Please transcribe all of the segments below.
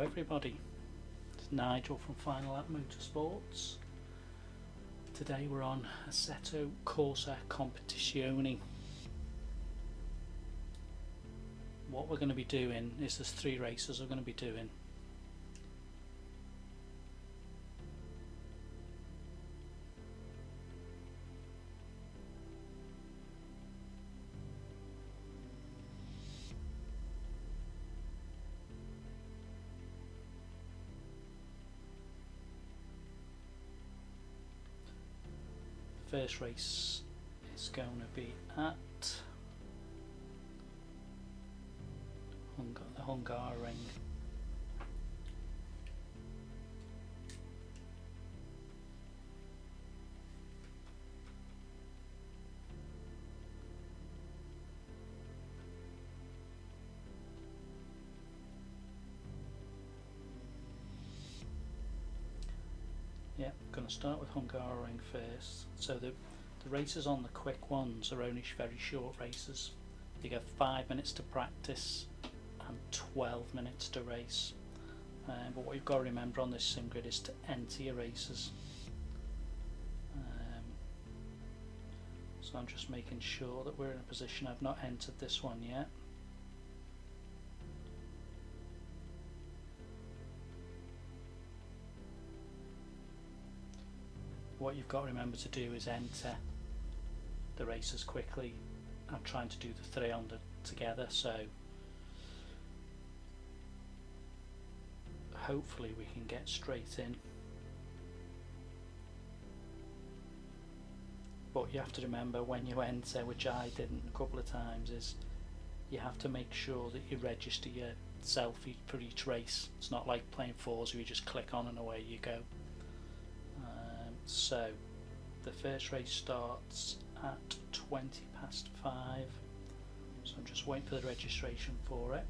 everybody, it's Nigel from Final Lap Motorsports. Today we're on Aassetto Corsa Competizione. What we're going to be doing is there's 3 races we're going to be doing. First race is going to be at the Hungaroring. Yeah, I'm going to start with Hungaroring first. So the races on the quick ones are only very short races. You get 5 minutes to practice and 12 minutes to race. But what you've got to remember on this sim grid is to enter your races. So I'm just making sure that we're in a position. I've not entered this one yet. What you've got to remember to do is enter the races quickly. I'm trying to do the 3 together, so hopefully we can get straight in. But you have to remember when you enter, which I didn't a couple of times, is you have to make sure that you register yourself for each race. It's not like playing Forza where you just click on and away you go. So the first race starts at 5:20. So I'm just waiting for the registration for it.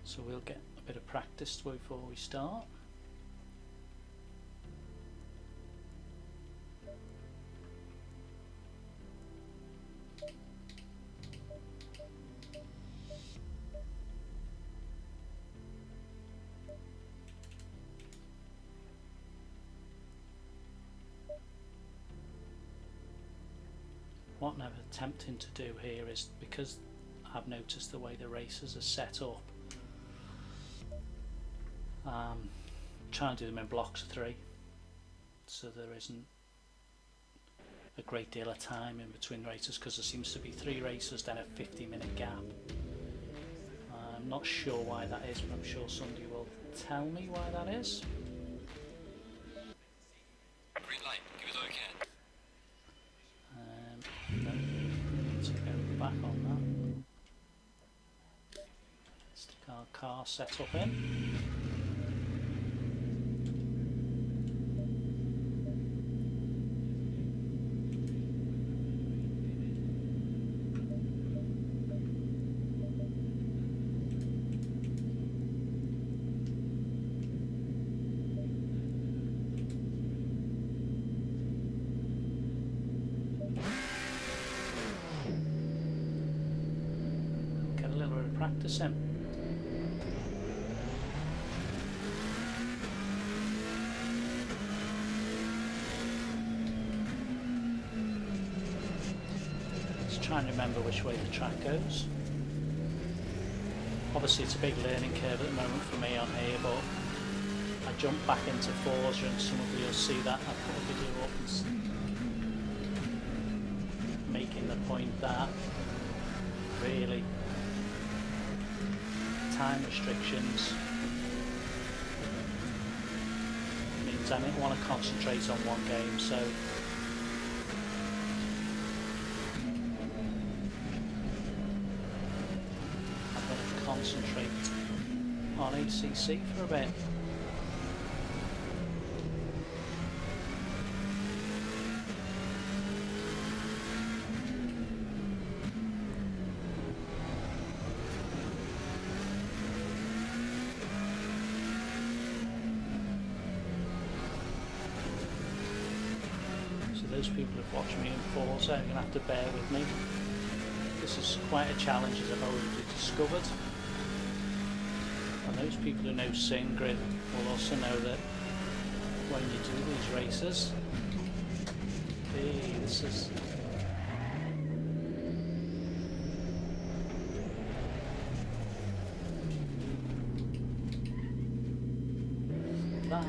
So we'll get a bit of practice before we start. What I'm attempting to do here is, because I've noticed the way the races are set up, trying to do them in blocks of 3, so there isn't a great deal of time in between races, because there seems to be 3 races then a 50-minute gap. I'm not sure why that is, but I'm sure somebody will tell me why that is. Green light, give it all you can. No, we need to go back on that. Stick our car set up in. Practice him. Let's try and remember which way the track goes. Obviously it's a big learning curve at the moment for me on here, but I jumped back into Forza and some of you will see that I put a video up and making the point that really time restrictions means I didn't want to concentrate on one game, so I'm going to concentrate on ACC for a bit. Those people who've watched me in Forza are going to have to bear with me. This is quite a challenge, as I've already discovered. those people who know SimGrid will also know that when you do these races, this is that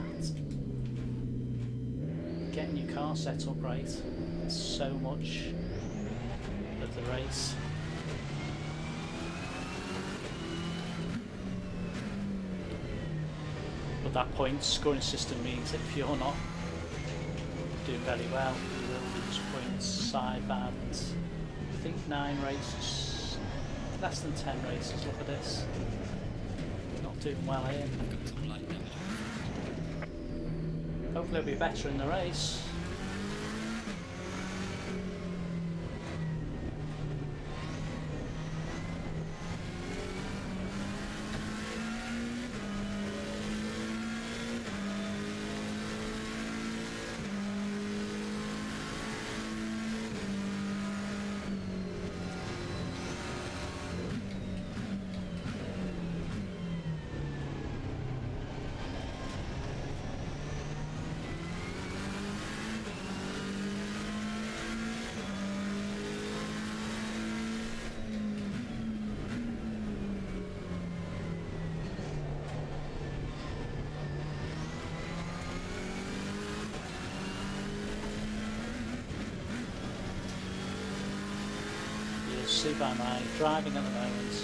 getting your car set up right is so much of the race. But that point scoring system means that if you're not doing very well, you will lose points. I've had, I think, 9 races, less than 10 races. Look at this, not doing well here. Hopefully it'll be better in the race. See by my driving at the moment, it's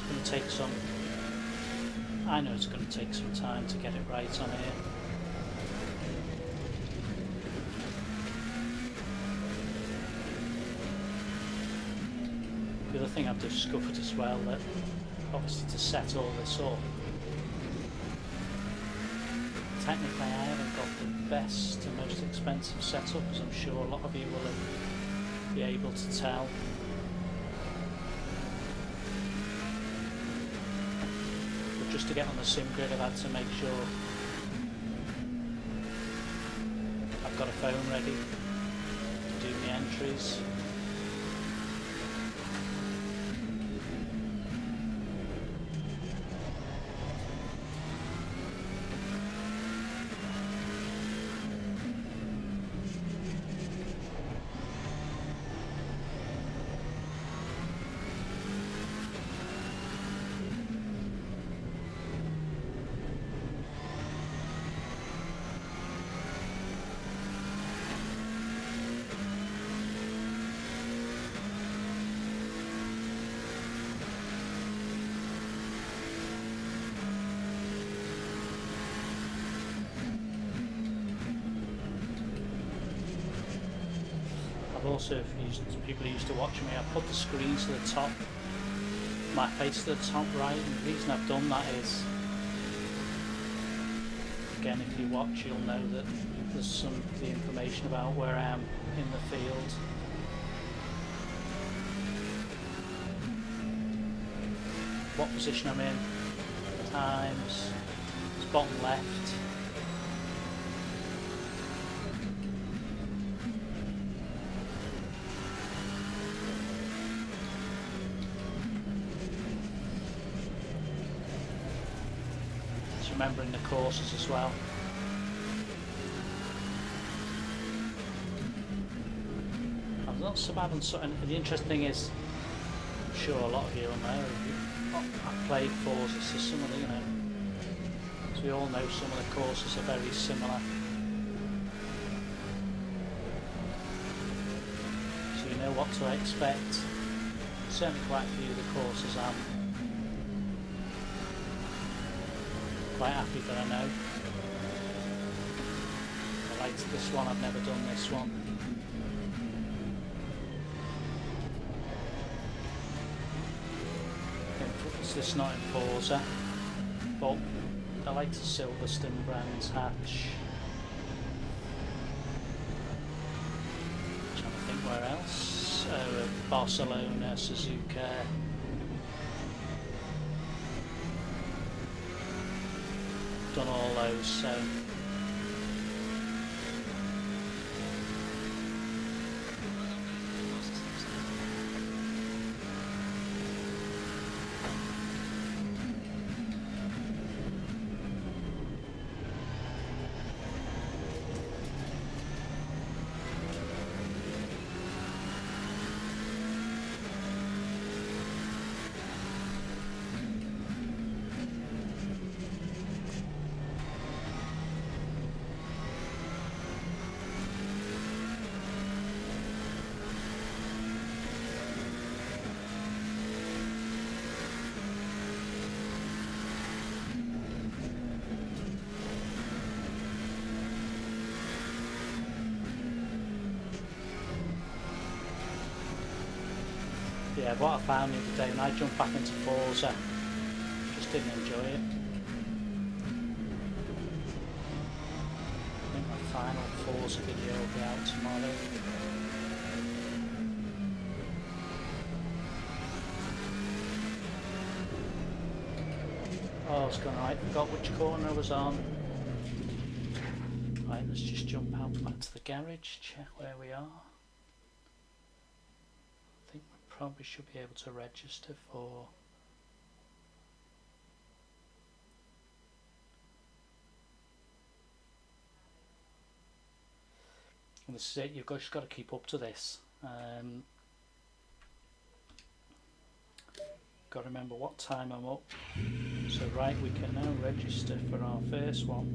going to take some, I know it's going to take some time to get it right on here. The other thing I've discovered as well, that obviously to set all this up, technically I haven't got the best and most expensive setup, as I'm sure a lot of you will be able to tell. But just to get on the SimGrid, I've had to make sure I've got a phone ready to do the entries. Also, if people used to watch me, I put the screens to the top, my face to the top right, and the reason I've done that is, again, if you watch you'll know that there's some of the information about where I am in the field. What position I'm in, times, it's bottom left. Remembering the courses as well. I'm not so bad on something. The interesting thing is, I'm sure a lot of you will know, I've played Forza, so some of the, you know, as we all know, some of the courses are very similar. So you know what to expect. Certainly quite a few of the courses I'm quite happy that I know. I liked this one, I've never done this one. Is this not in Forza? But I like the Silverstone Brands hatch. Trying to think where else. Barcelona, Suzuka. Done all those, so yeah, what I found the other day when I jumped back into Forza, just didn't enjoy it. I think my final Forza video will be out tomorrow. Oh, I was going right, forgot which corner I was on. Right, let's just jump out back to the garage, check where we are. I think we probably should be able to register for... And this is it, you've just got to keep up to this. Got to remember what time I'm up. So right, we can now register for our first one.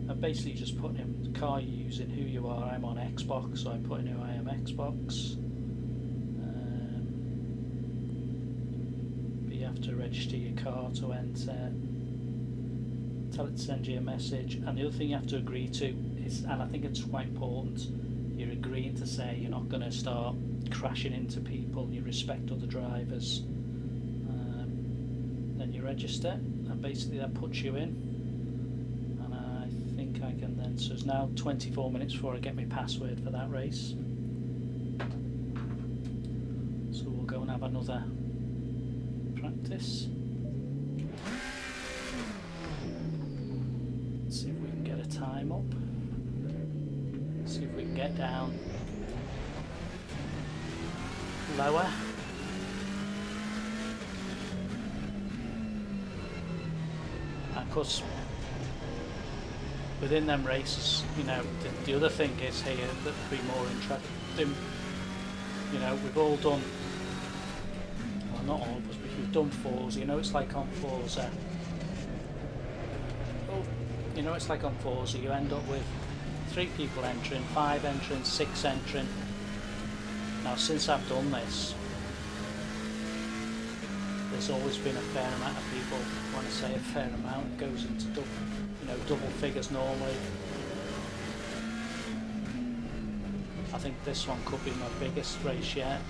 And basically just putting in the car you're using, who you are. I'm on Xbox, so I put in who I am, Xbox. But you have to register your car to enter. Tell it to send you a message, and the other thing you have to agree to is, and I think it's quite important, you're agreeing to say you're not going to start crashing into people, you respect other drivers. Then you register, and basically that puts you in, and I think I can then, so it's now 24 minutes before I get my password for that race, so we'll go and have another practice. See if we can get a time up. See if we can get down lower. And of course, within them races, you know, the other thing is here that would be more interesting. You know, we've all done, well, not all of us, but we've done Forza. You know, it's like on Forza. You know, it's like on Forza, you end up with 3 people entering, 5 entering, 6 entering. Now, since I've done this, there's always been a fair amount of people. When I say a fair amount, it goes into double figures normally. I think this one could be my biggest race yet.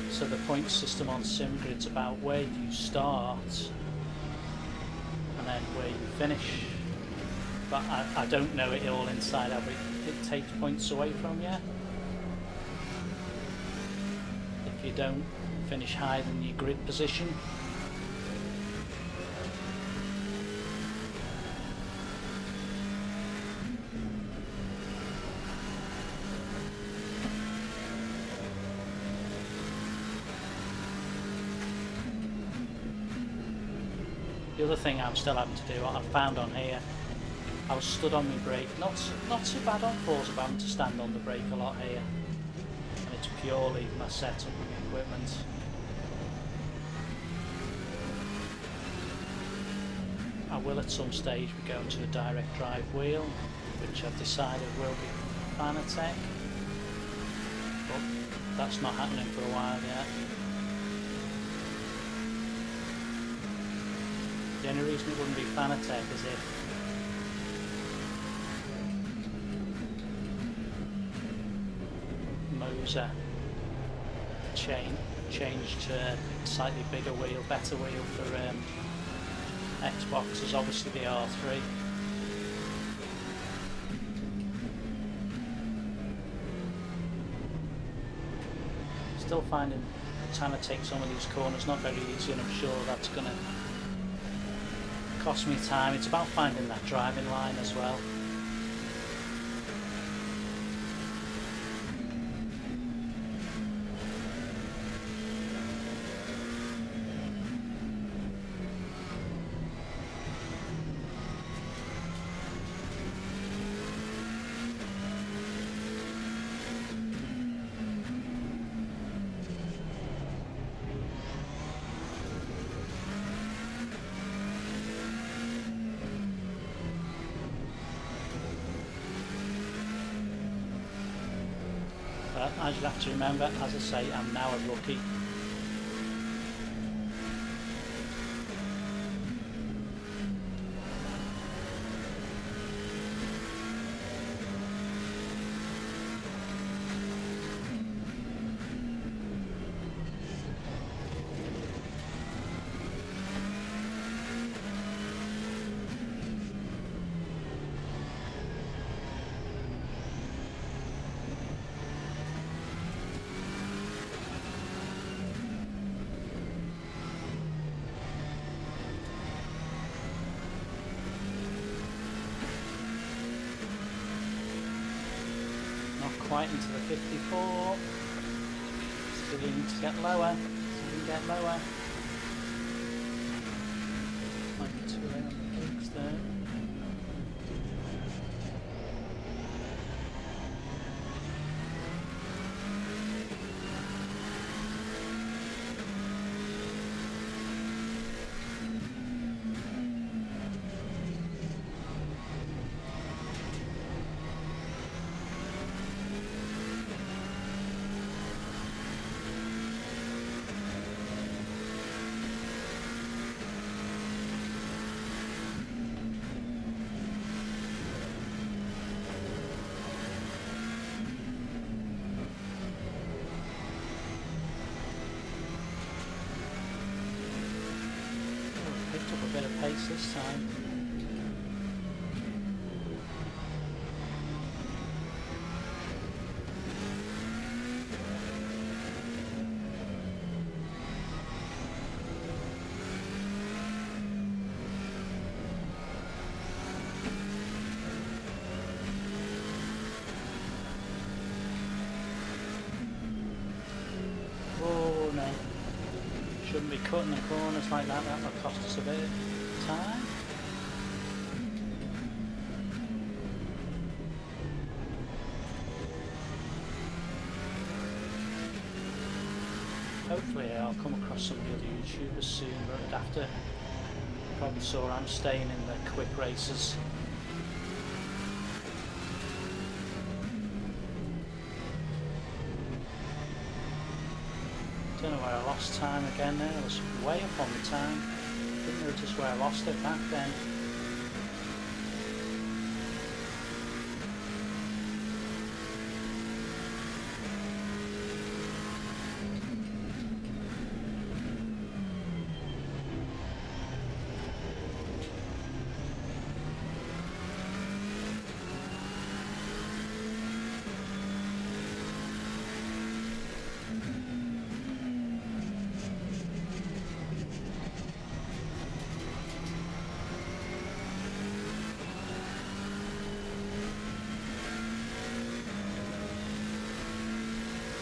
So the point system on SimGrid's about where you start and then where you finish, but I don't know it all inside out, but it takes points away from you if you don't finish higher than your grid position. The other thing I'm still having to do, what I found on here, I was stood on my brake, not too bad on Forza, but having to stand on the brake a lot here, and it's purely my setup and equipment. I will at some stage be going to a direct drive wheel, which I've decided will be Fanatec, but that's not happening for a while yet. The only reason it wouldn't be Fanatec is if Moser changed to a slightly bigger wheel, better wheel for Xbox, is obviously the R3. Still finding trying to take some of these corners not very easy, and I'm sure that's going to cost me time. It's about finding that driving line as well. But as you have to remember, as I say, I'm now a rookie. quite into the 54. Still need to get lower. Still get lower. Might be too late on the brakes there. Picked up a bit of pace this time. Oh no. Shouldn't be cutting the corners like that, that will cost us a bit of time. Hopefully I'll come across some of the other YouTubers soon, but I'd have to, probably saw I'm staying in the quick races. Don't know where I lost time again there. I was way up on the time. Didn't notice where I lost it back then.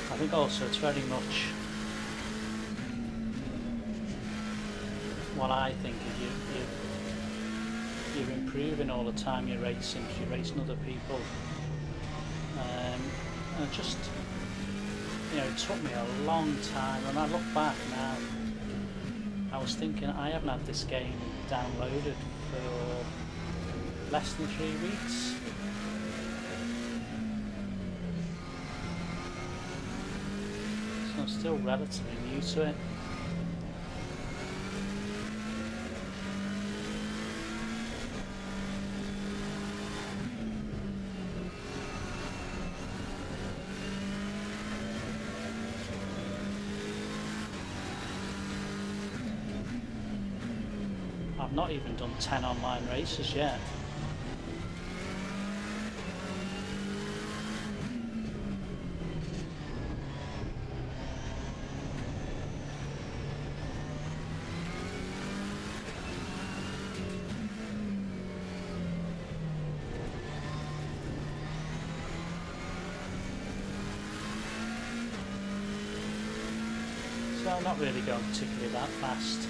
I think also it's very much what I think is you're improving all the time you're racing, because you're racing other people. And it just, you know, it took me a long time. When I look back now, I was thinking I haven't had this game downloaded for less than 3 weeks. I'm still relatively new to it. I've not even done 10 online races yet. So I'm not really going particularly that fast.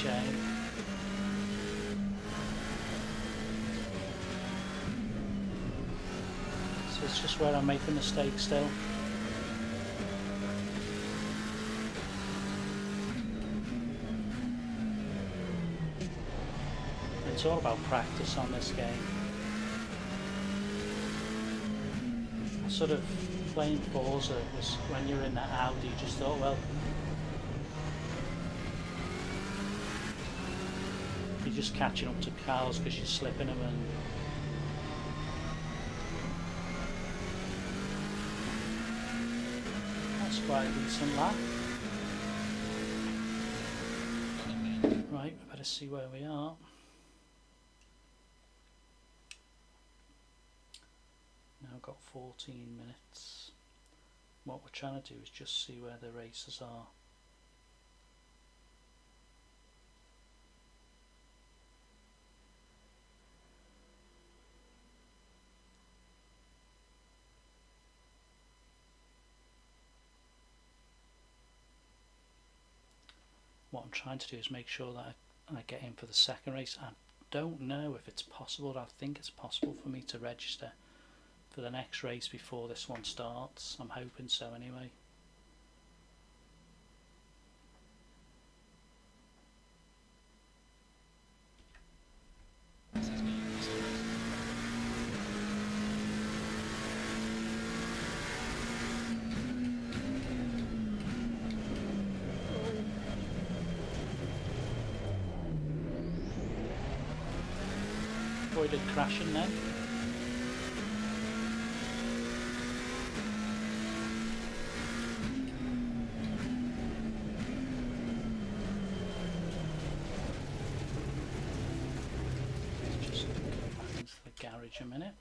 shame. So it's just where I make a mistake still. It's all about practice on this game. Sort of playing Forza was when you're in that Audi, you just thought, well, you're just catching up to cars because you're slipping them, and that's quite a decent lap. Right, we better see where we are. Now I've got 14 minutes. What we're trying to do is just see where the races are. What I'm trying to do is make sure that I get in for the second race. I don't know if it's possible, I think it's possible for me to register for the next race before this one starts. I'm hoping so anyway. Avoided crashing then. Garage a minute.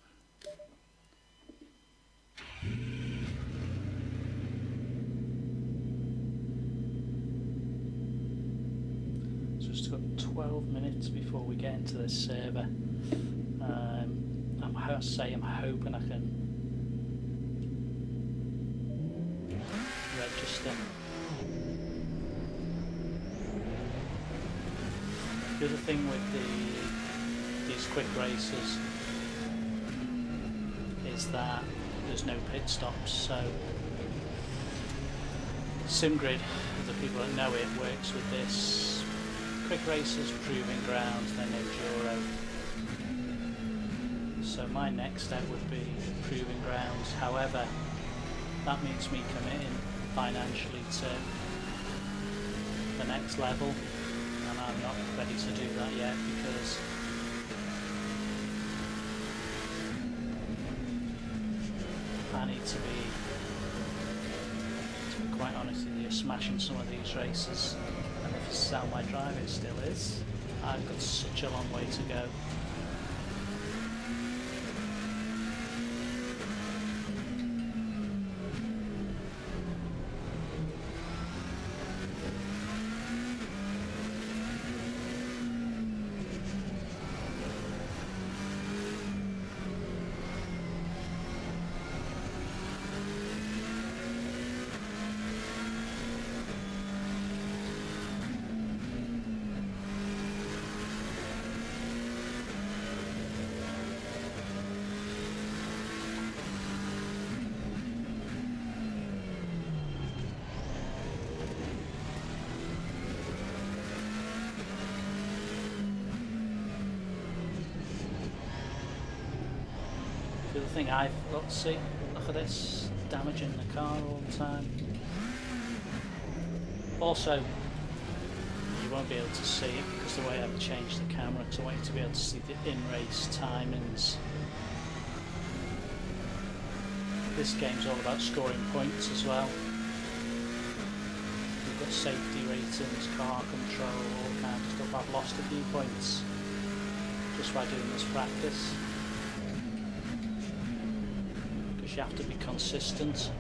Just got 12 minutes before we get into this server. I'm hoping I can register. The other thing with these quick races is that there's no pit stops, so SimGrid, for the people that know it, works with this quick races, proving grounds, then enduro. So my next step would be proving grounds. However, that means me committing financially to the next level, and I'm not ready to do that yet because I need to be quite honest with you, smashing some of these races, and if this is how my driving still is, I've got such a long way to go. The other thing look at this, damaging the car all the time. Also, you won't be able to see it because the way I've changed the camera, because I want you to be able to see the in-race timings. This game's all about scoring points as well. You've got safety ratings, car control, all kinds of stuff. I've lost a few points just by doing this practice. You have to be consistent.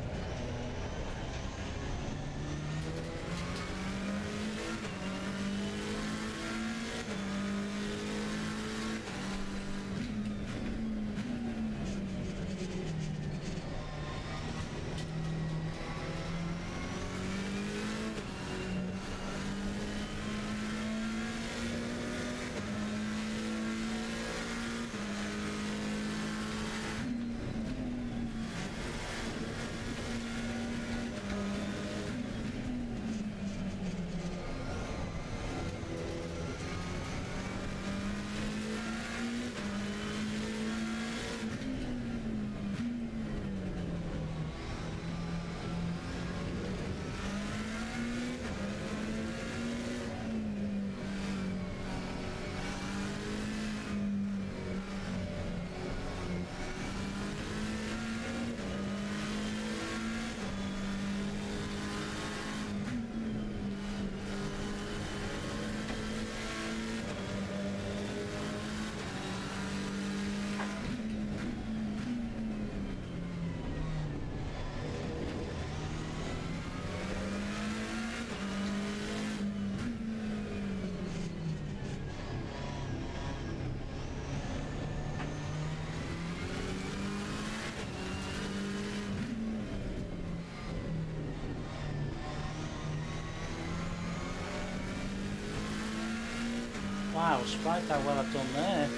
Wow, I was surprised how well I've done there.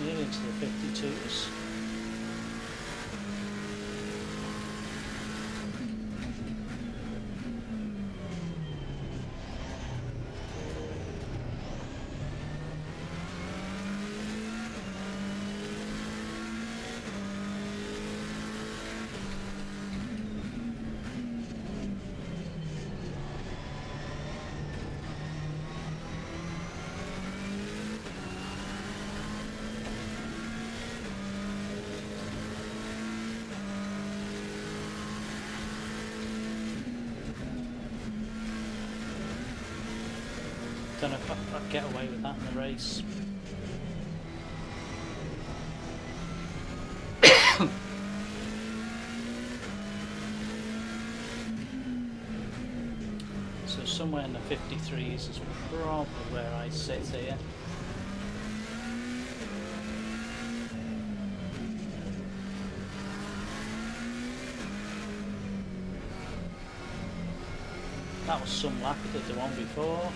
Nearly into the 52s. Don't know if I'd get away with that in the race. So somewhere in the 53s is probably where I sit here. That was some lap, I did the one before.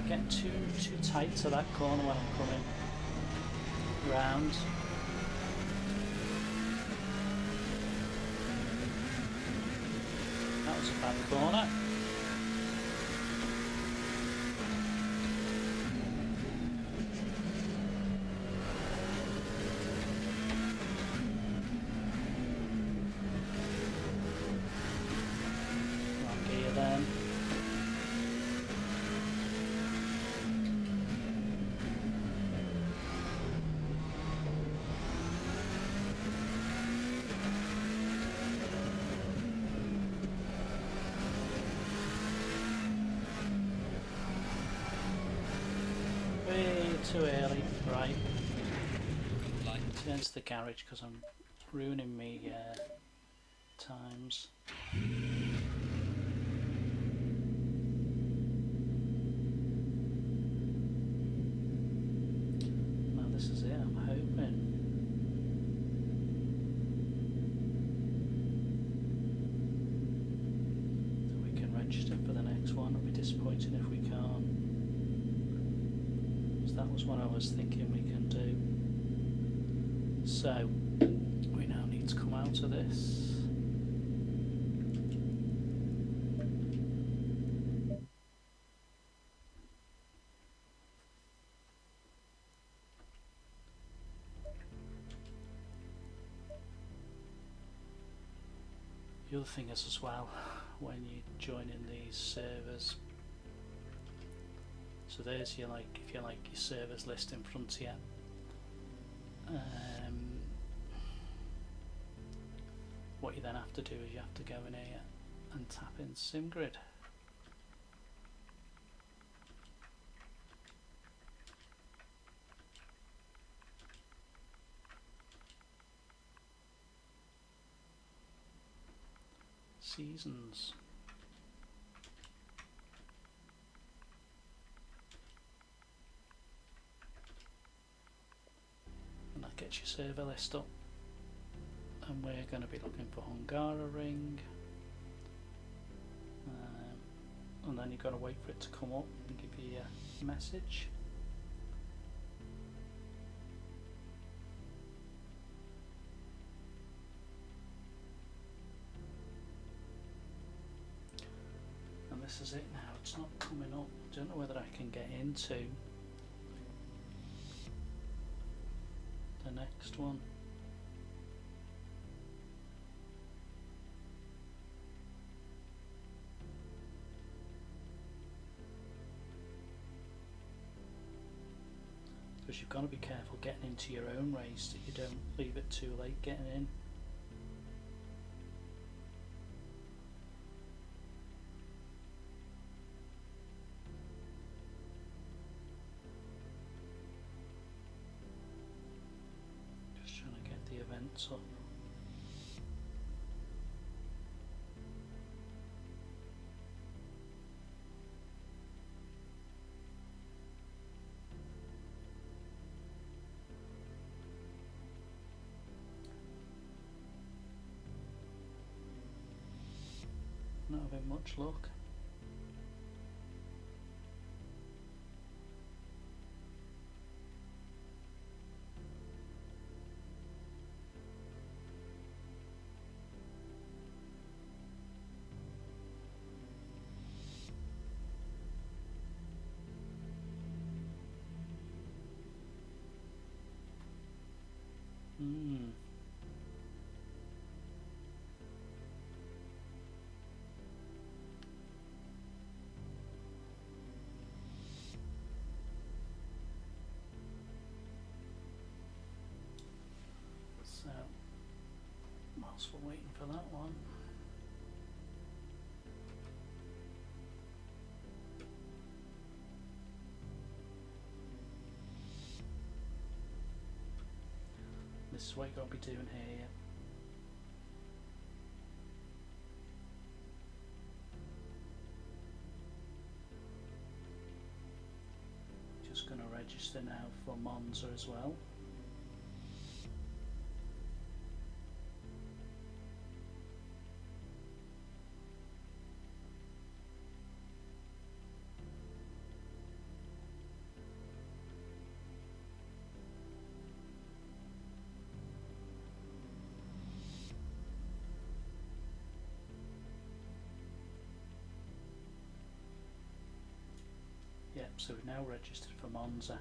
Get too tight to that corner when I'm coming round. That was a bad corner. Wrong gear then. Too early, right? Turn to the garage because I'm ruining me times. Now this is it, I'm hoping. That we can register for the next one. It'll be disappointing if we can't. That was what I was thinking we can do. So we now need to come out of this. The other thing is as well, when you join in these servers, so there's your if you like your servers list in front of you. What you then have to do is you have to go in here and tap in SimGrid. Seasons. And that gets your server list up. And we're going to be looking for Hungaroring. And then you've got to wait for it to come up and give you a message. this is it now. It's not coming up. I don't know whether I can get into the next one. Because you've got to be careful getting into your own race, that you don't leave it too late getting in. Just trying to get the events up. Not having much luck. So, whilst we're waiting for that one, this is what you've got to be doing here. Just going to register now for Monza as well. Yep, so we've now registered for Monza.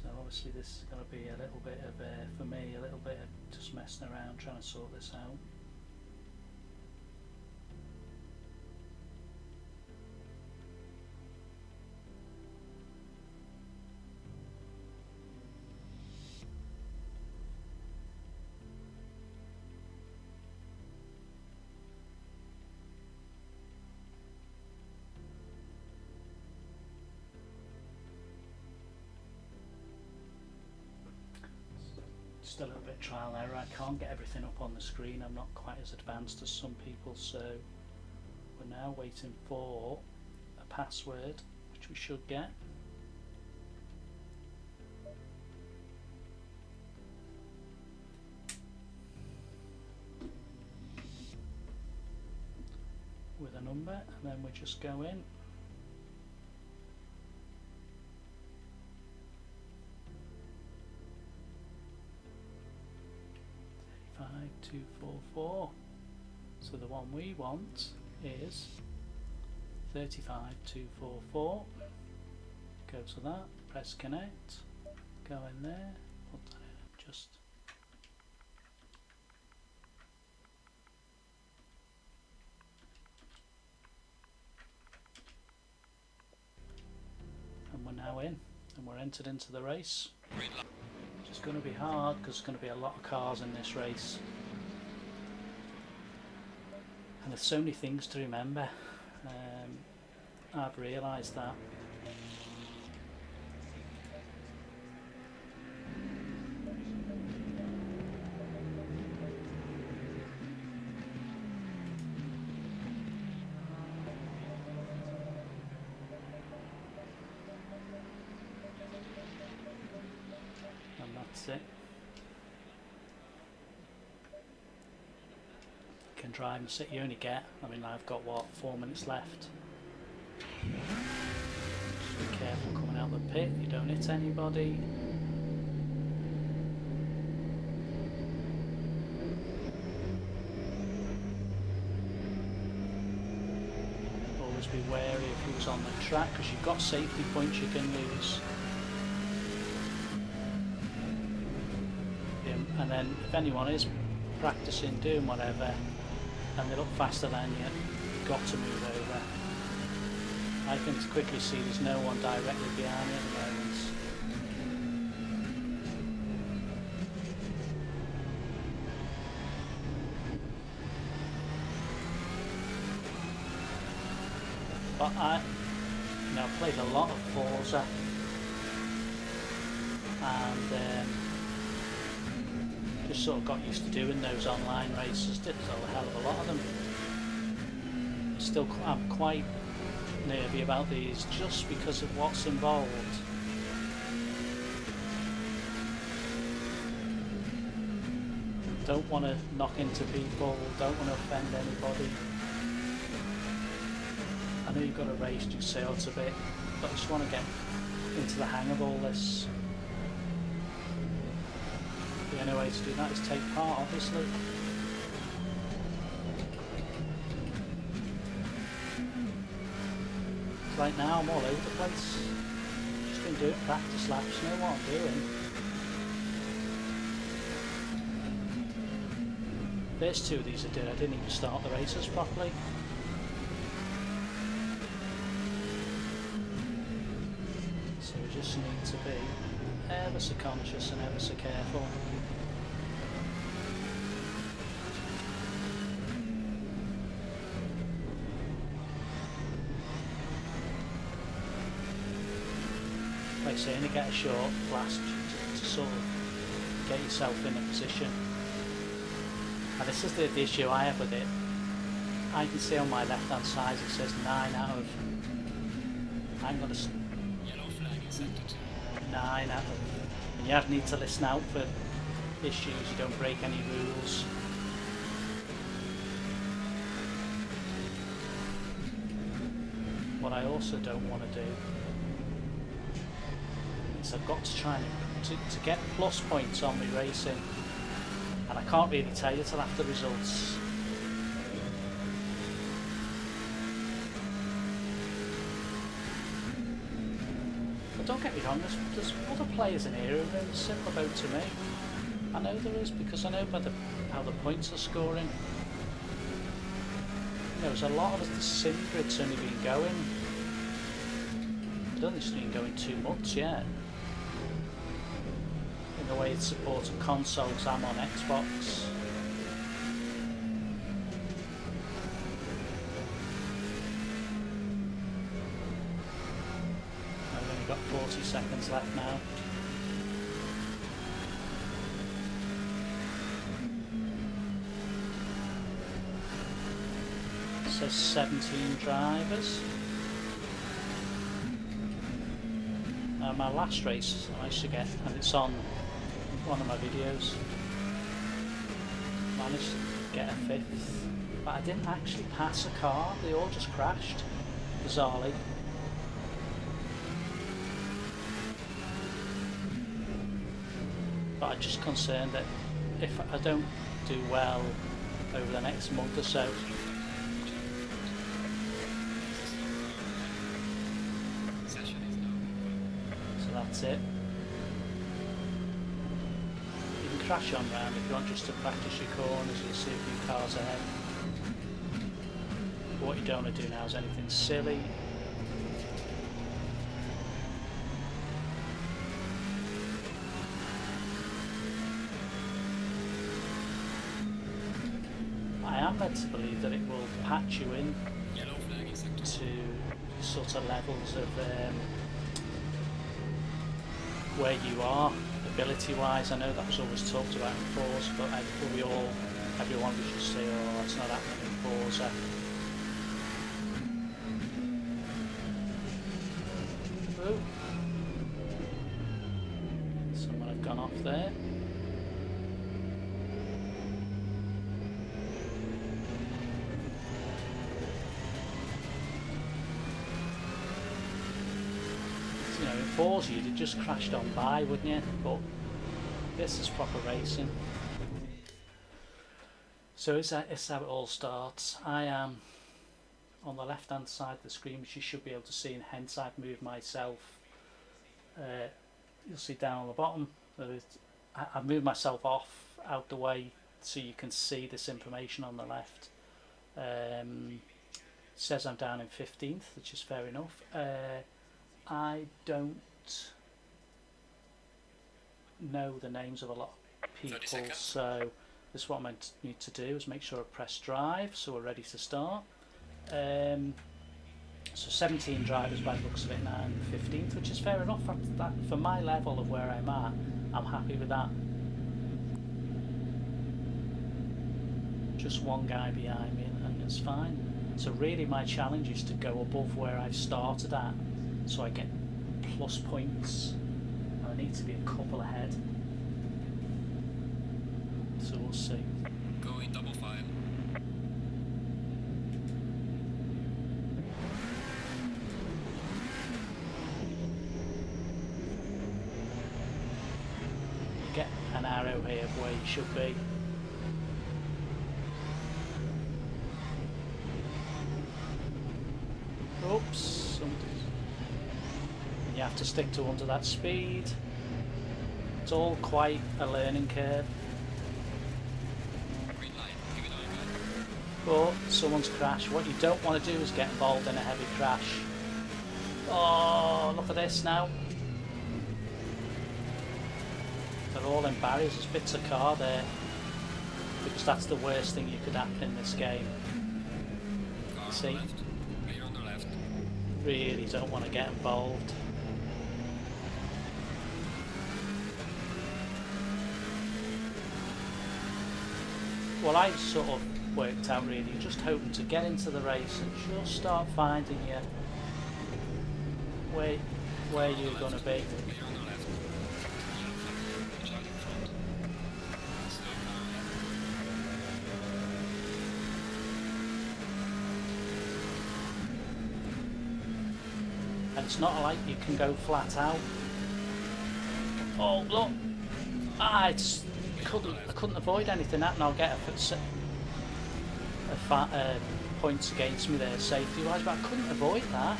So obviously this is going to be a little bit of, for me, a little bit of just messing around trying to sort this out. Just a little bit trial and error. I can't get everything up on the screen. I'm not quite as advanced as some people, so we're now waiting for a password, which we should get. With a number, and then we just go in. 244. So the one we want is 35244. Go to that, press connect, go in there, put that in, just and we're now in, and we're entered into the race. It's going to be hard because there's going to be a lot of cars in this race, and there's so many things to remember. I've realised that. And that's it. You can drive and sit, you only get, I mean, I've got what, 4 minutes left. Just be careful coming out the pit, you don't hit anybody. always be wary of who's on the track, because you've got safety points you can lose. And then if anyone is practicing doing whatever and they look faster than you, you've got to move over. I can quickly see there's no one directly behind me at the moment. But I played a lot of Forza, and just sort of got used to doing those online races. Did a hell of a lot of them. Still, I'm quite nervy about these just because of what's involved. Don't want to knock into people. Don't want to offend anybody. I know you've got to race your sails a bit, but I just want to get into the hang of all this. The only way to do that is take part, obviously. Right now I'm all over the place. Just been doing practice laps, know what I'm doing. There's two of these I didn't even start the races properly. So we just need to be ever so conscious and ever so careful. Like saying, to get a short blast to sort of get yourself in a position. And this is the issue I have with it. I can see on my left hand side it says 9 out of... I'm going to... 9 out of... And you need to listen out for issues, you don't break any rules. What I also don't want to do is I've got to try and to get plus points on my racing, and I can't really tell you till after the results. But don't get me wrong, there's other players in here who are in a similar boat to me. I know there is, because I know by how the points are scoring. You know, there's a lot of the sim grid's only been going. I don't think it's been going too much yet. In the way it's supporting consoles, I'm on Xbox. I've only got 40 seconds left now. It says 17 drivers. My last race I used to get, and it's on one of my videos, managed to get a 5th, but I didn't actually pass a car, they all just crashed, bizarrely. But I'm just concerned that if I don't do well over the next month or so, that's it. You can crash on round if you want, just to practice your corners. You'll see a few cars ahead. But what you don't want to do now is anything silly. I am led to believe that it will patch you in to sort of levels of where you are ability wise. I know that was always talked about in Forza, but everyone would just say, oh, it's not happening in Forza. Ooh. Someone had gone off there. You know, in Forza you'd have just crashed on by, wouldn't you? But this is proper racing. So it's how it all starts. I am on the left hand side of the screen, which you should be able to see, and hence I've moved myself. You'll see down on the bottom that I've moved myself off out the way so you can see this information on the left. Says I'm down in 15th, which is fair enough. I don't know the names of a lot of people, so this is what I need to do, is make sure I press drive so we're ready to start. So 17 drivers by the looks of it now, and 15th, which is fair enough. That, for my level of where I'm at, I'm happy with that. Just one guy behind me and it's fine. So really my challenge is to go above where I've started at, so I get plus points. I need to be a couple ahead. So we'll see. Going double file. Get an arrow here of where you should be. Oops, you have to stick to under that speed. It's all quite a learning curve. Green light, give it over. But someone's crashed. What you don't want to do is get involved in a heavy crash. Oh, look at this now. They're all in barriers. There's bits of car there, because that's the worst thing you could happen in this game. Car See? on the left. Clear on the left. Really don't want to get involved. Well, I've sort of worked out really, just hoping to get into the race and just start finding you where you're going to be. Clear on the left. Watch out in front. Slow car. And it's not like you can go flat out. Oh look! I couldn't avoid anything happening. I'll get points against me there safety wise, but I couldn't avoid that.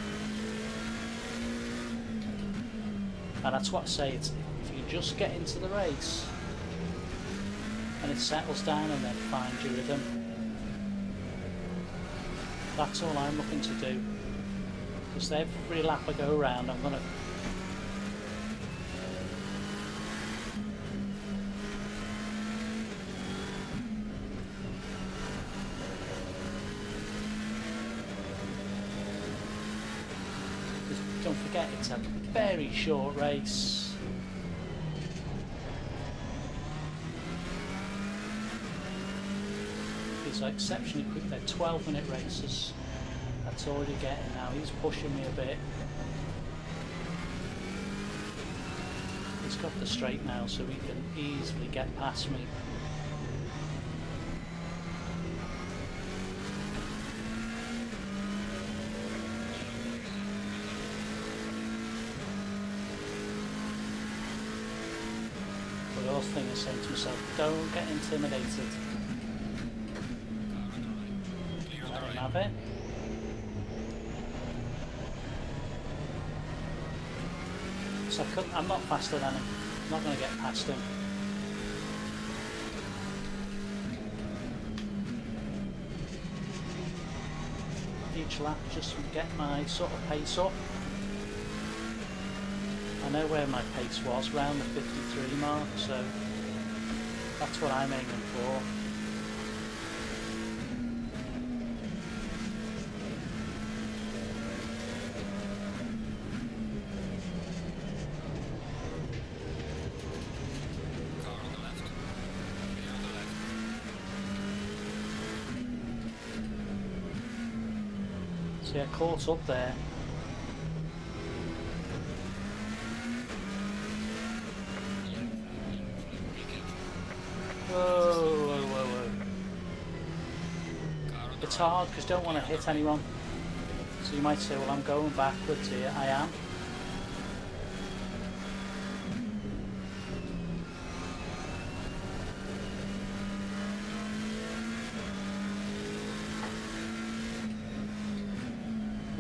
And that's what I say, it's, if you just get into the race and it settles down and then find your rhythm, that's all I'm looking to do. Because every lap I go around, I'm going to don't forget, it's a very short race. These are exceptionally quick. They're 12-minute races. That's all you're getting now. He's pushing me a bit. He's got the straight now, so he can easily get past me. The thing is saying to myself, don't get intimidated. Let him have it. So I'm not faster than him. I'm not going to get past him. Each lap just get my sort of pace up. I know where my pace was, around the 53 mark, so that's what I'm aiming for. Car on the left. Clear on the left. So yeah, caught up there. Whoa. It's hard because don't want to hit anyone. So you might say, well, I'm going backwards here. I am.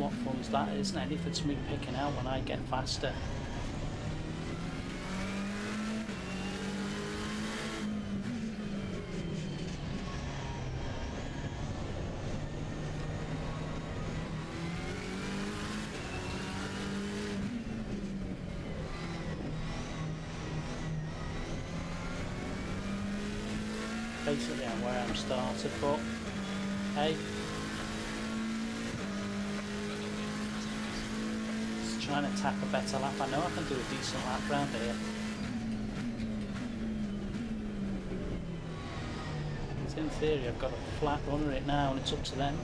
what fun's that? It isn't anything to me picking out when I get faster. Basically I'm where I'm started, but hey, just trying to tack a better lap. I know I can do a decent lap round here. So in theory I've got a flat runner it now and it's up to them.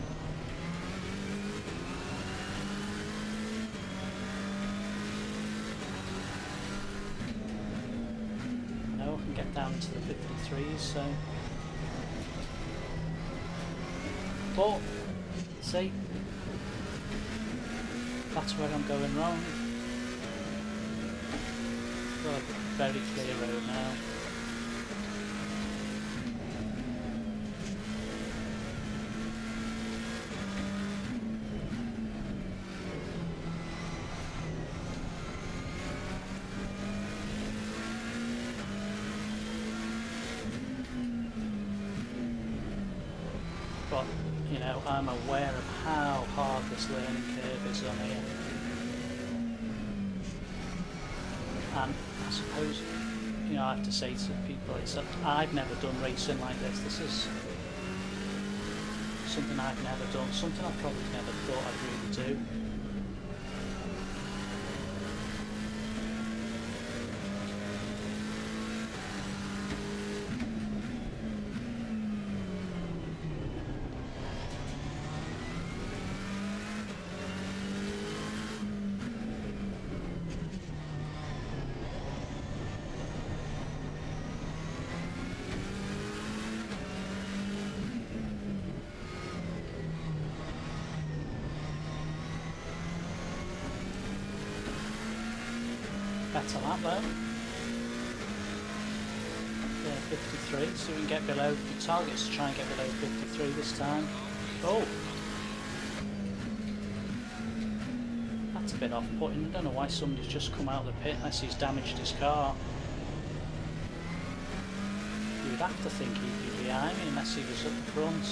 I know I can get down into the 53s, so... But, see, that's where I'm going wrong. Got a very clear road now. But, you know, I'm aware of how hard this learning curve is on here. And I suppose, you know, I have to say to people, it's that I've never done racing like this. This is something I've never done, something I probably never thought I'd really do. Better lap though. Yeah, 53, so we can get below, the target's to try and get below 53 this time. Oh! That's a bit off-putting. I don't know why somebody's just come out of the pit unless he's damaged his car. You would have to think he'd be behind me unless he was at the front.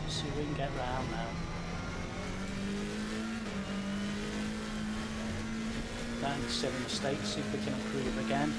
See if we can get round now. That any silly mistakes, see if we can improve again.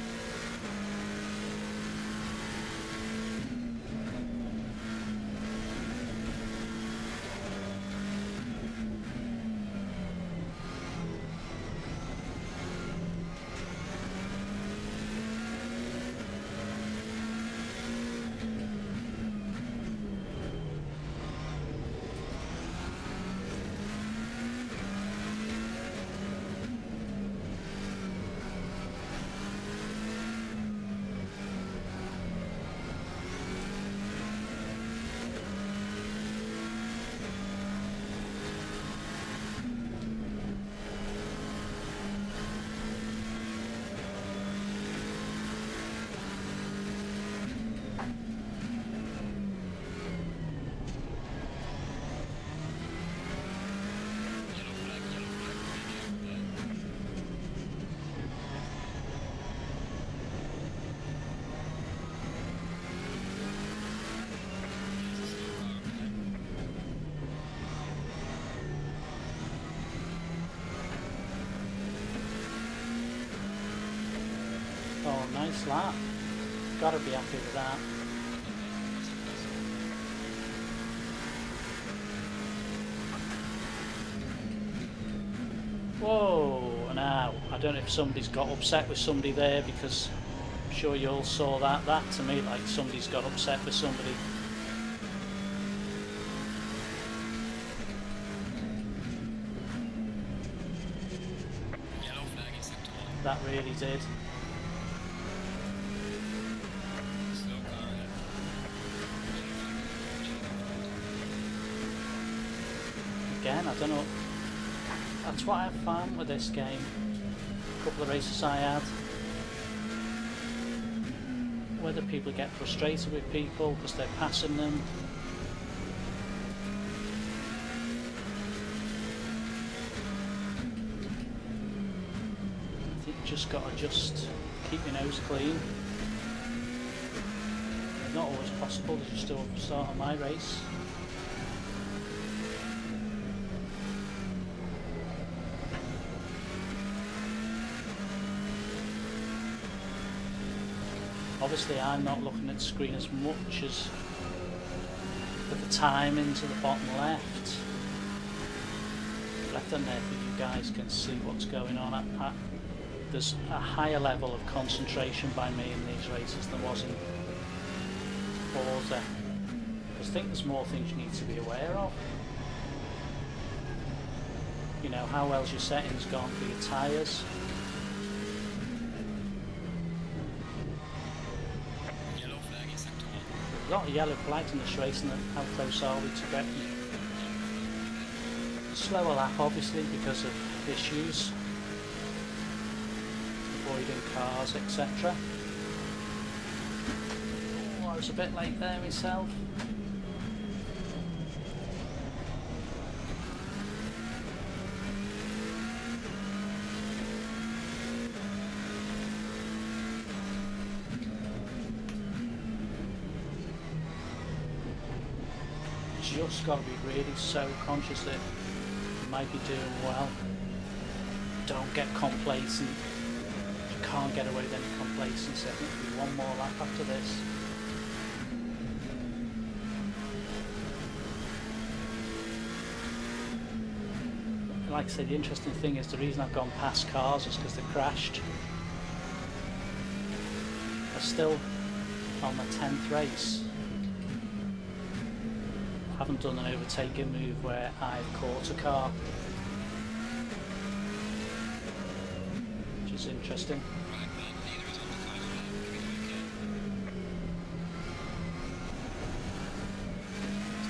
Oh, nice lap. Gotta be happy with that. Whoa, now, I don't know if somebody's got upset with somebody there, because I'm sure you all saw that. That to me, like somebody's got upset with somebody. Yellow flag in sector 1. That really did. Slow car ahead. Again, I don't know. That's what I found with this game. A couple of races I had whether people get frustrated with people because they're passing them. I think you just got to keep your nose clean. It's not always possible to just start on my race. Obviously I'm not looking at the screen as much as with the timing to the bottom left. Left and there for you guys can see what's going on. There's a higher level of concentration by me in these races than was in Forza. Because I think there's more things you need to be aware of. You know, how well's your settings gone for your tyres? A lot of yellow flags in this race, and how close are we to getting slower lap, obviously because of issues, avoiding cars, etc. Oh, I was a bit late there myself. Just got to be really so conscious that you might be doing well. Don't get complacent. You can't get away with any complacency. I think it'll be one more lap after this. Like I said, the interesting thing is the reason I've gone past cars is because they crashed. I'm still on my 10th race. Haven't done an overtaking move where I've caught a car, which is interesting.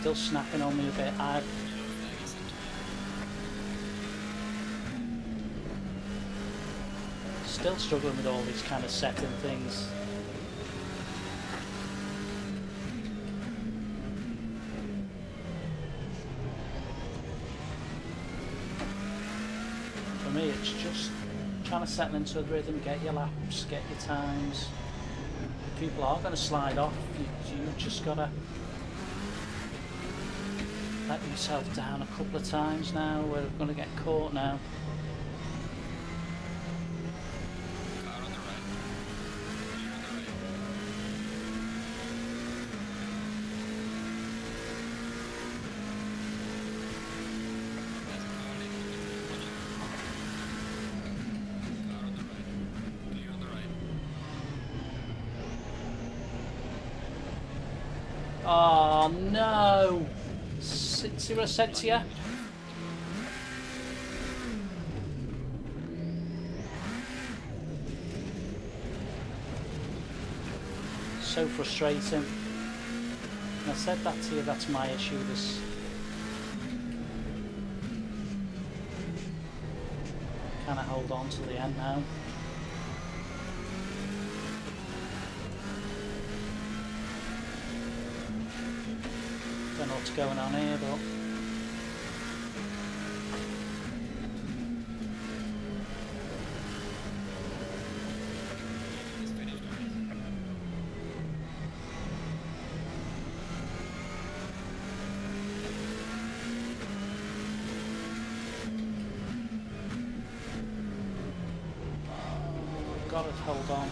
Still snapping on me a bit. I've still struggling with all these kind of setting things. For me, it's just trying to settle into a rhythm, get your laps, get your times. If people are going to slide off, you just got to let yourself down a couple of times now. We're going to get caught now. Oh no! See what I said to you? So frustrating. And I said that to you, that's my issue. This kind of hold on to the end now. Don't know what's going on here, but I've got to hold on.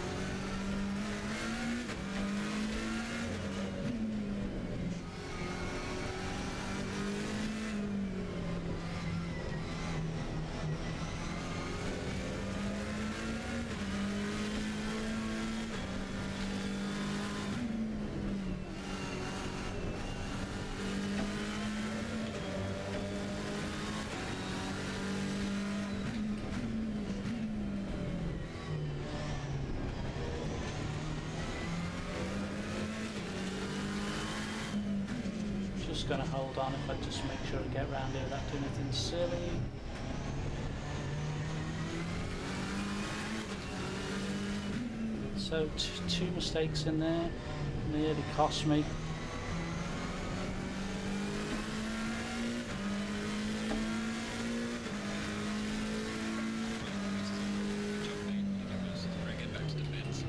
Just going to hold on if I just make sure to get round here without doing anything silly. So two mistakes in there nearly cost me. Bring it back to the pits.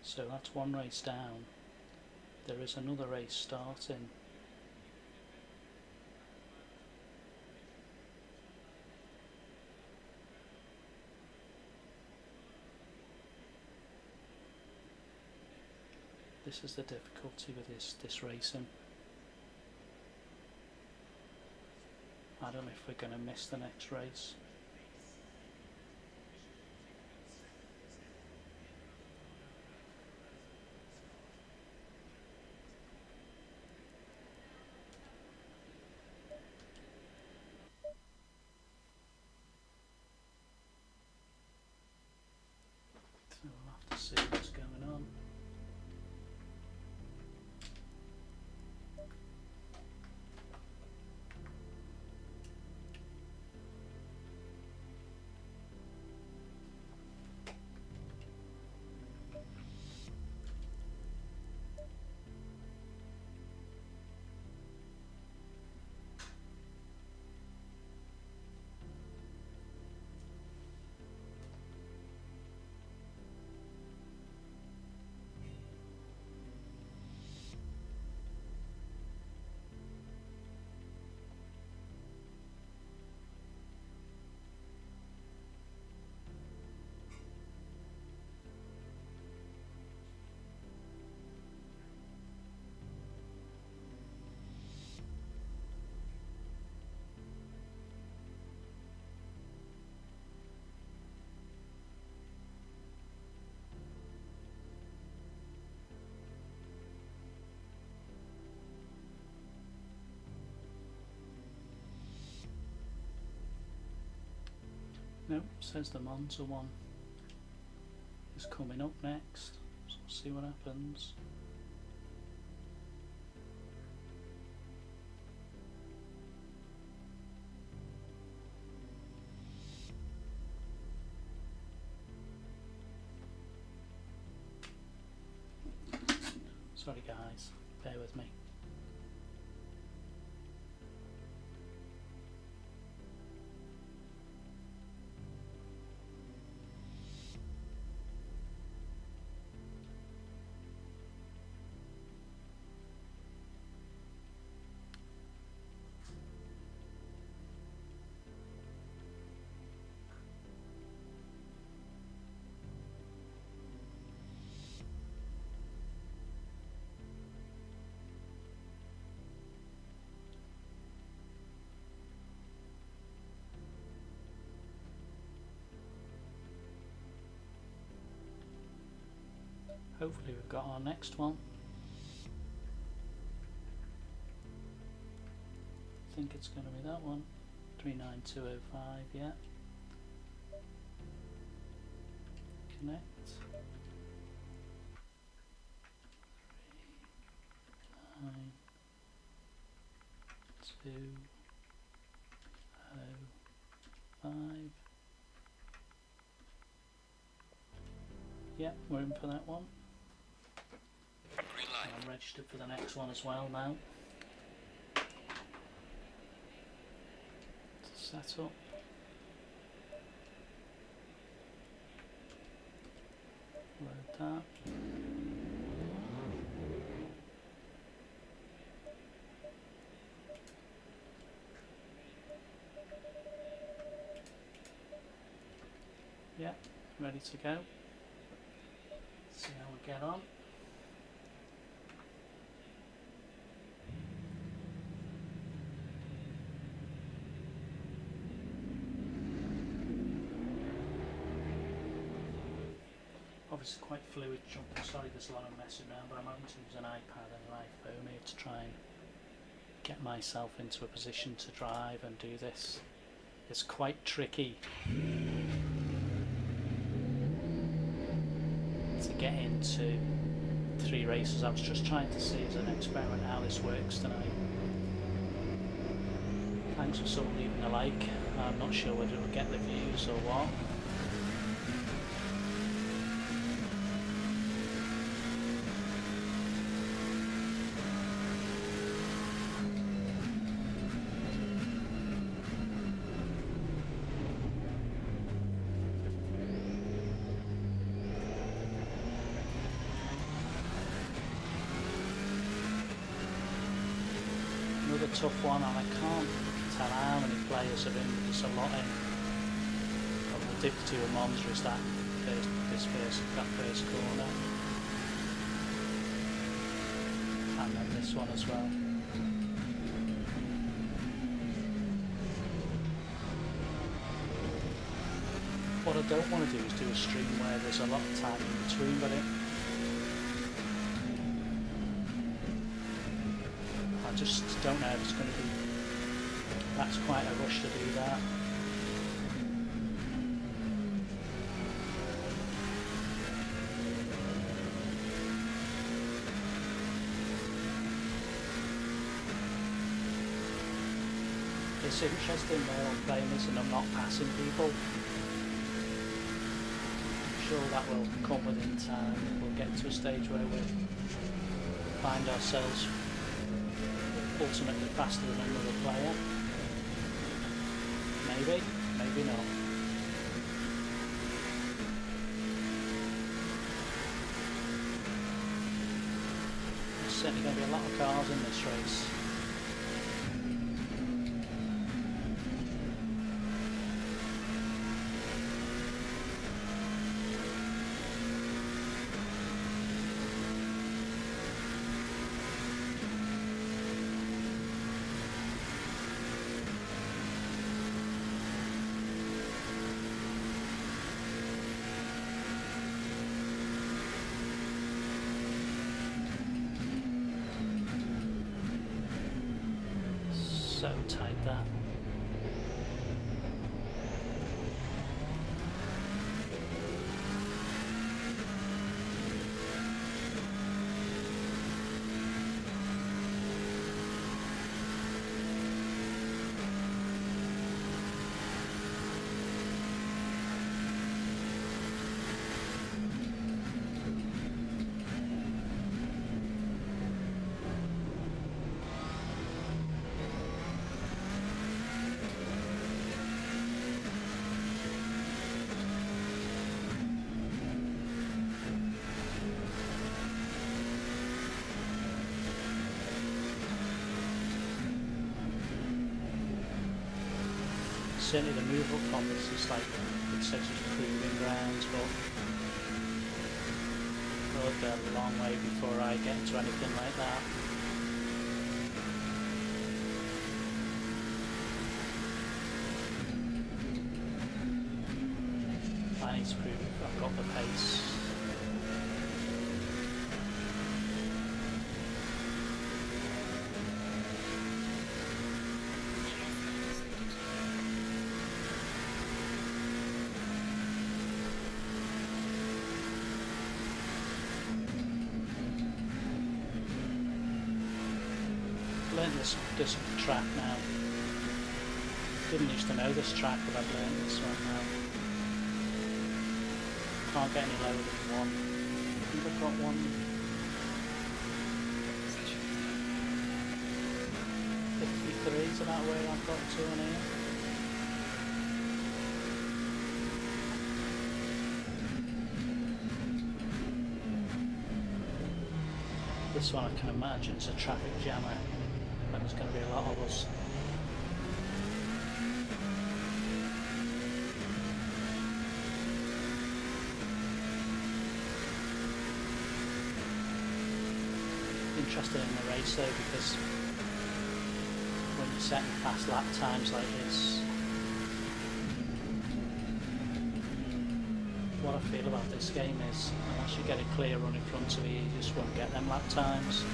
So that's one race down. There is another race starting. This is the difficulty with this racing. I don't know if we're going to miss the next race. So we'll have to see what's going on. Nope, says the Monza one is coming up next, so we'll see what happens. Sorry guys, bear with me. Hopefully we've got our next one. I think it's going to be that one. 39205, yeah. Connect. 39205. Yeah, we're in for that one. Green light. I'm registered for the next one as well now. Set up. Load that. Yeah, ready to go. See how we get on. obviously quite fluid jumping. Sorry, there's a lot of messing around, but I'm having to use an iPad and an iPhone here to try and get myself into a position to drive and do this. It's quite tricky to get into 3 races. I was just trying to see as an experiment how this works tonight. Thanks for someone leaving a like. I'm not sure whether it will get the views or what. Another tough one, and I can't tell how many players are in, but there's a lot in. But the difficulty with Monza is that first corner, and then this one as well. What I don't want to do is do a stream where there's a lot of time in between, but I just don't know if it's going to be. That's quite a rush to do that. It's interesting where I'm playing this and I'm not passing people. I'm sure that will come within time. We'll get to a stage where we find ourselves ultimately faster than another player. Maybe, maybe not. There's certainly going to be a lot of cars in this race. So tight that. Certainly the move up on this is like, it says it's proving grounds, but we'll go a long way before I get into anything like that. I need to prove I've got the pace. Learned this track now. Didn't used to know this track, but I've learned this one now. Can't get any lower than 1. I think I've got 1. 53 is about where I've got to on here. This one I can imagine is a traffic jammer. And there's going to be a lot of us. Interested in the race though, because when you're setting fast lap times like this, what I I feel about this game is, unless you get a clear run in front of you, you just won't get them lap times.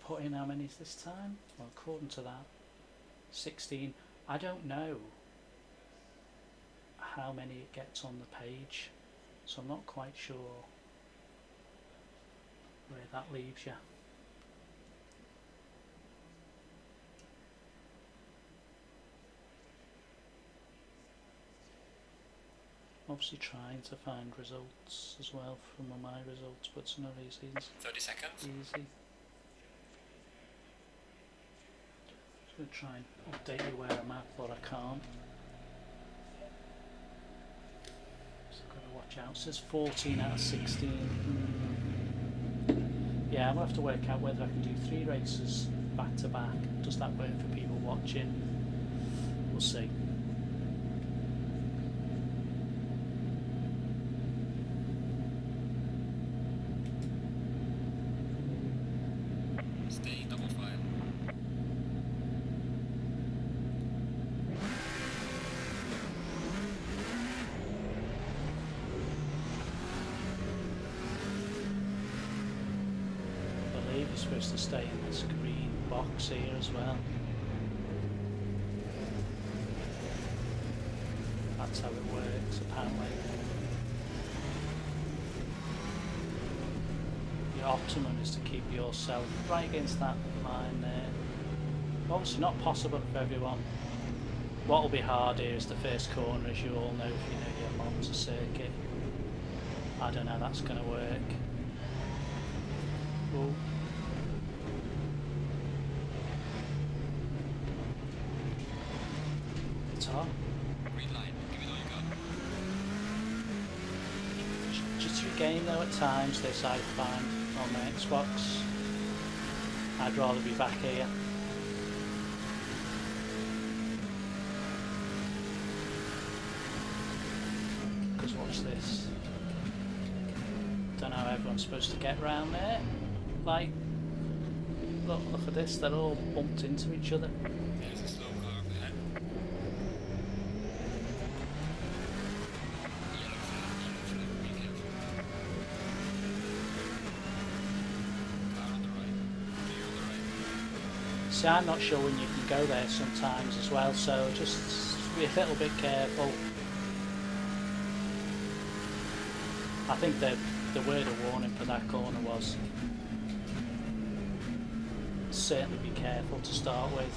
Put in how many is this time? Well, according to that, 16. I don't know how many it gets on the page, so I'm not quite sure where that leaves you. Obviously trying to find results as well from my results, but it's not easy. 30 seconds. Easy. I'm going to try and update you where I'm at, but I can't. So I've got to watch out. It says 14 out of 16. Yeah, I'm going to have to work out whether I can do 3 races back to back. Does that work for people watching? We'll see. Stay double file. I believe you're supposed to stay in this green box here as well. That's how it works, apparently. Your optimum is to keep yourself right against that line there. Obviously not possible for everyone. What will be hard here is the first corner, as you all know if you know your Monza circuit. I don't know how that's going to work. Ooh. It's hard. Green line. Give it all you got. Jittery game though at times, this I find on my Xbox. I'd rather be back here. Because watch this. Don't know how everyone's supposed to get around there. Like, look at this, they're all bumped into each other. There's a slow car up ahead. Yellow flag, be careful. Car on the right. Clear on the right. See, I'm not sure when you can go there sometimes as well, so just be a little bit careful. I think the word of warning for that corner was certainly be careful to start with.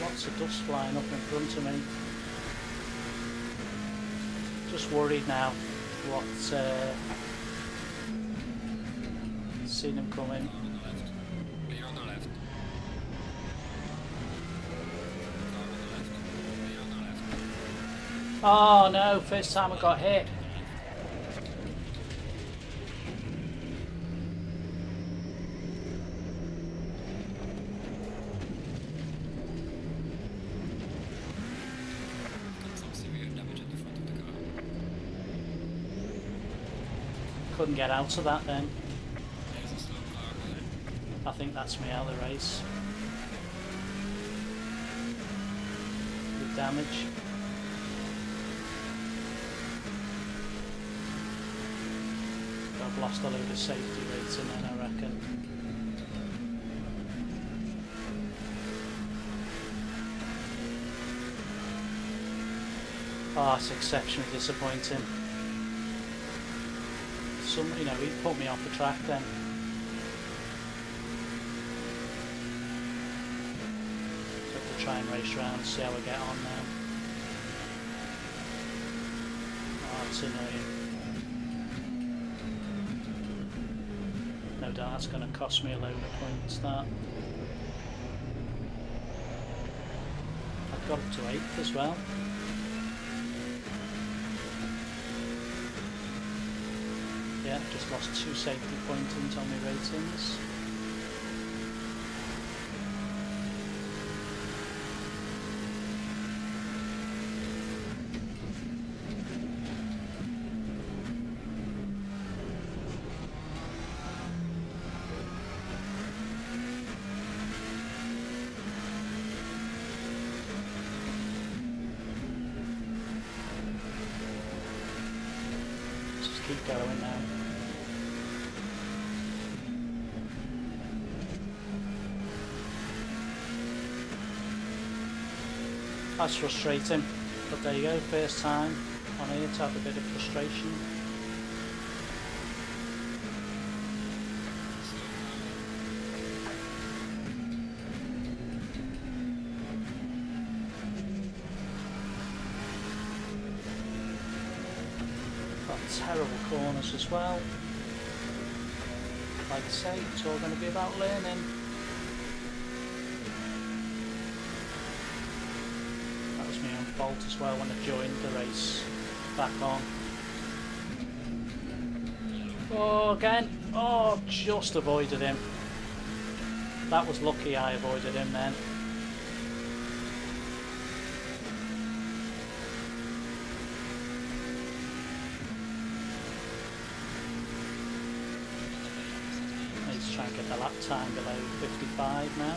Lots of dust flying up in front of me. Just worried now what seen him coming. Car on the left. Clear on the left. Car on the left. Clear on the left. Oh no, first time I got hit. Got some severe damage at the front of the car. Couldn't get out of that then. There's a slow car up ahead. I think that's me out of the race. With damage. I've lost a load of safety rating then, I reckon. Oh, it's exceptionally disappointing. You know, he put me off the track then. So I have to try and race around, see how we get on now. Oh, that's annoying. No doubt that's going to cost me a load of points, that. I've got up to 8th as well. Yeah, just lost 2 safety pointings on my ratings. Just keep going now. That's frustrating, but there you go, first time on here to have a bit of frustration. Got terrible corners as well. Like I say, it's all going to be about learning. Me on fault as well when I joined the race back on. Oh, again. Oh, just avoided him. That was lucky I avoided him then. Need to try and get the lap time below 55 now.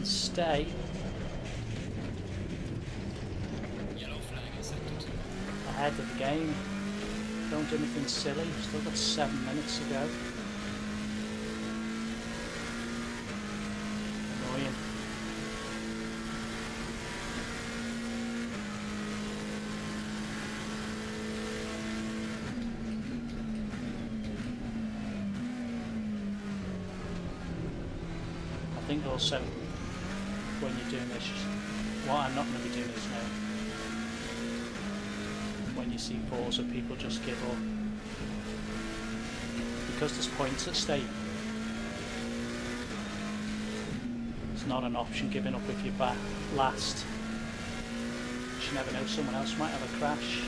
Stay Yellow flag accepted. ahead of the game. Don't do anything silly. Still got 7 minutes to go. Annoying. I think also when you're doing this, what I'm not going to be doing is now, when you see Forza, people just give up because there's points at stake. It's not an option giving up if you're back last. You never know, someone else might have a crash.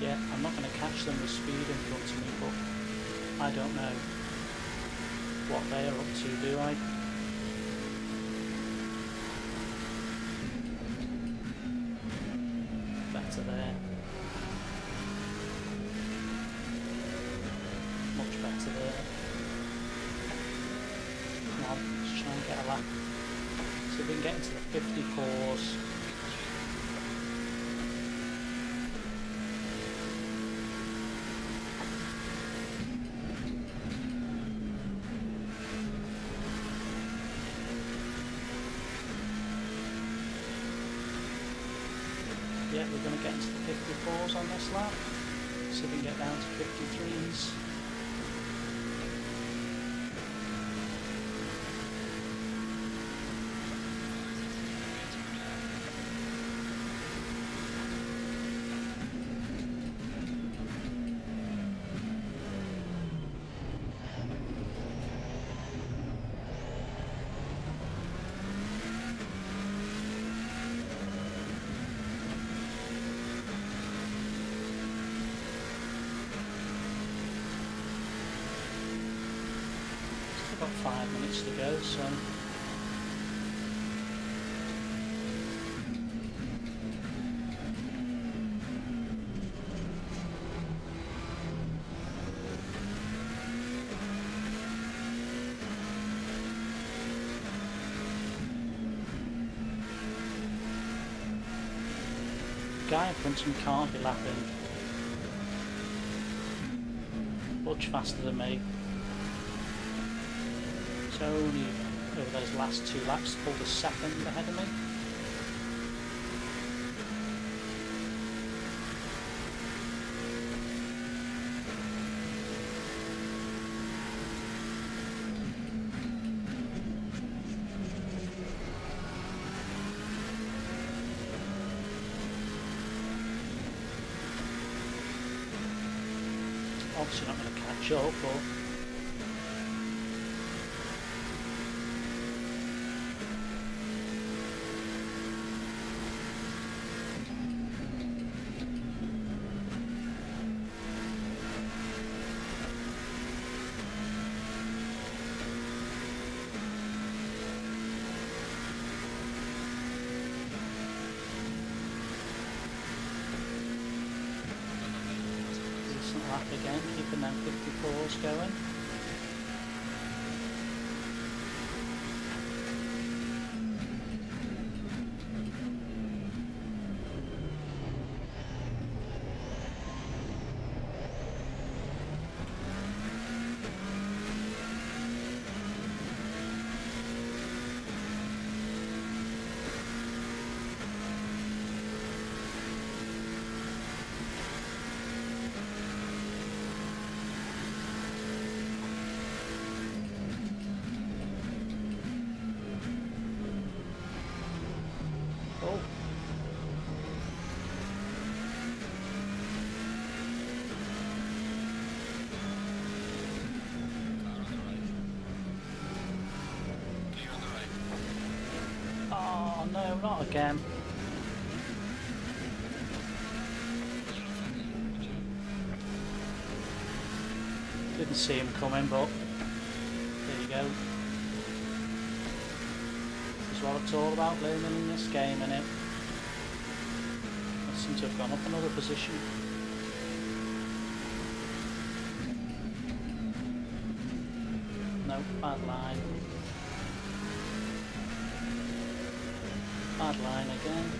Yeah, I'm not going to catch them with speed in front of me, but I don't know what they are up to, do I? There. Much better there. Come on, let's try and get a lap. See if we can get into the 54s. Yeah, we're going to get into the 54s on this lap. See if we can get down to 53s. Got 5 minutes to go, so the guy in front of me can't be lapping much faster than me. He's only over those last 2 laps pulled a second ahead of me. Obviously not going to catch up, but decent lap again, keeping them 54s going. Oh, Car on the right. Clear on the right. oh no, not again. Yellow flag there. Watch out. Didn't see him coming, but there you go. This is what it's all about, learning in this game, innit? I seem to have gone up another position. No, bad line. Bad line again.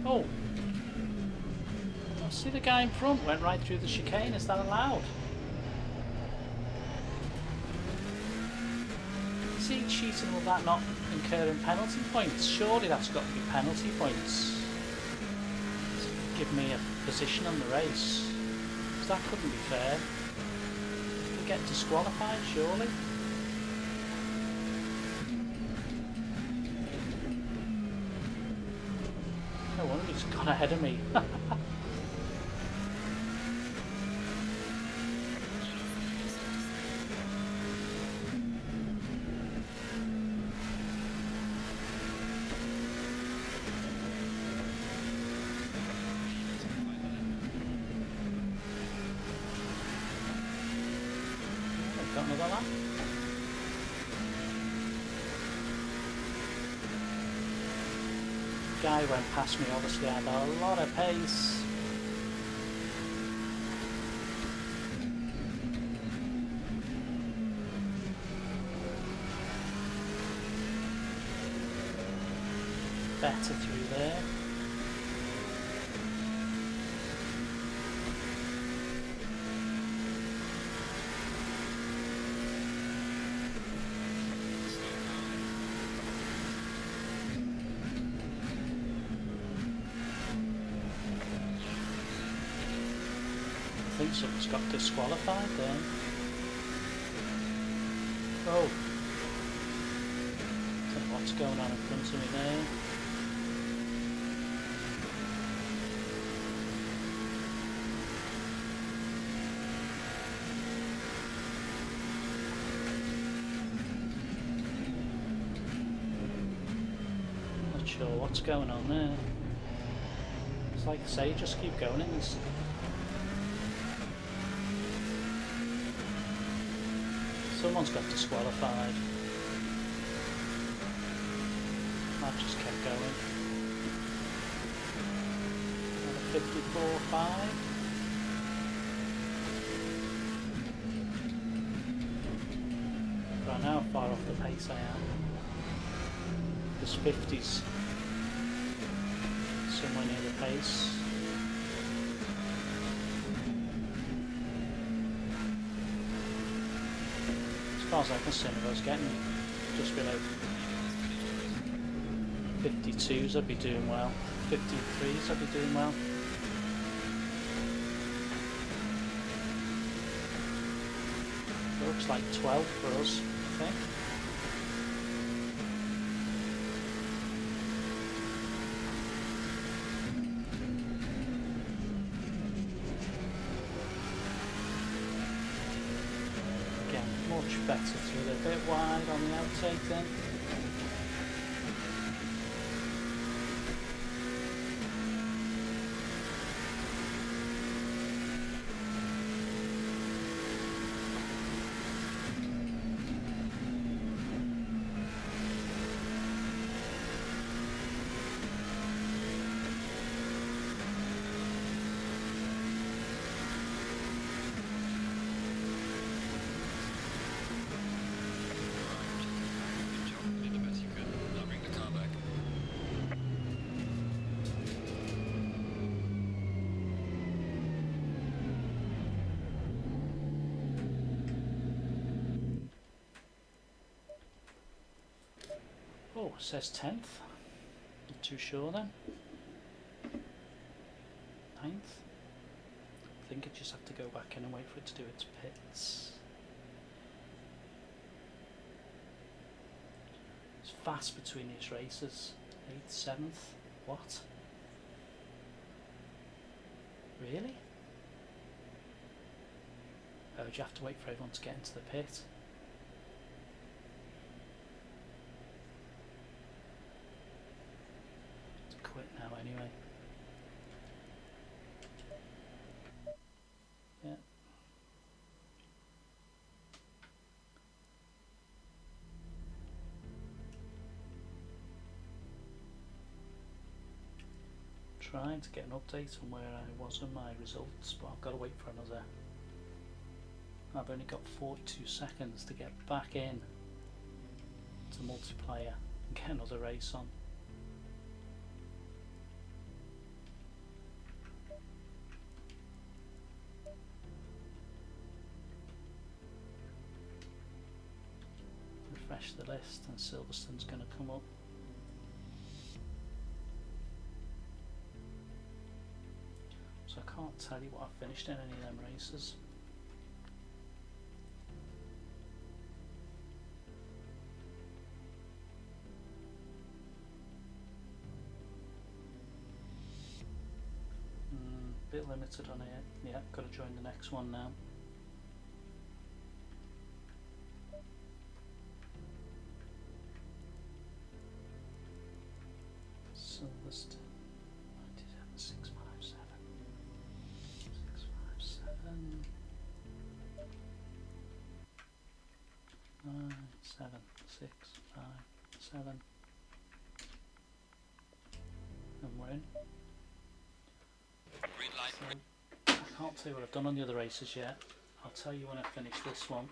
Oh! I see the guy in front went right through the chicane. Is that allowed? Is he cheating? Will that not incurring penalty points? Surely that's got to be penalty points to give me a position on the race. Because that couldn't be fair. We get disqualified, surely. No wonder he's gone ahead of me. Got another lap. Guy went past me, obviously had a lot of pace. Better through there. I think someone's got disqualified there. Oh. Don't know what's going on in front of me there. Not sure what's going on there. It's like I say, just keep going in this. Someone's got disqualified. That just kept going. 54.5. Right now, how far off the pace I am. This 50's somewhere near the pace. As far as I can see, I was getting just below 52s, I'd be doing well. 53s, I'd be doing well. Looks like 12 for us, I think. Again, much better through a bit wide on the outtake then. Oh, it says 10th. Not too sure then. 9th. I think I just have to go back in and wait for it to do its pits. It's fast between these races. 8th, 7th. What? Really? Oh, do you have to wait for everyone to get into the pit? Quit now anyway. Yeah. Trying to get an update on where I was on my results, but I've got to wait for another. I've only got 42 seconds to get back in to multiplayer and get another race on. Refresh the list and Silverstone's going to come up. So I can't tell you what I've finished in any of them races. Bit limited on it. Yeah, got to join the next one now. Silverstone 97,657. 657. 9, 7, 6, 5, 7. And we're in. So, I can't tell you what I've done on the other races yet. I'll tell you when I finish this one.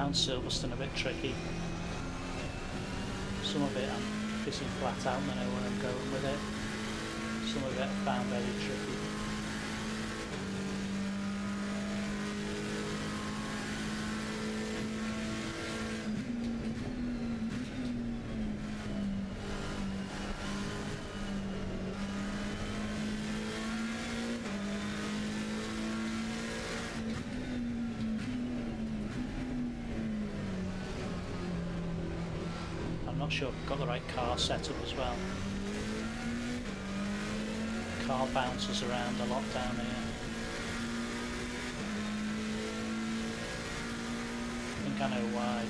found Silverstone a bit tricky. Some of it I'm pissing flat out and I know where I'm going with it. Some of it I found very tricky. I'm not sure if I've got the right car set up as well. The car bounces around a lot down here. I think I know why.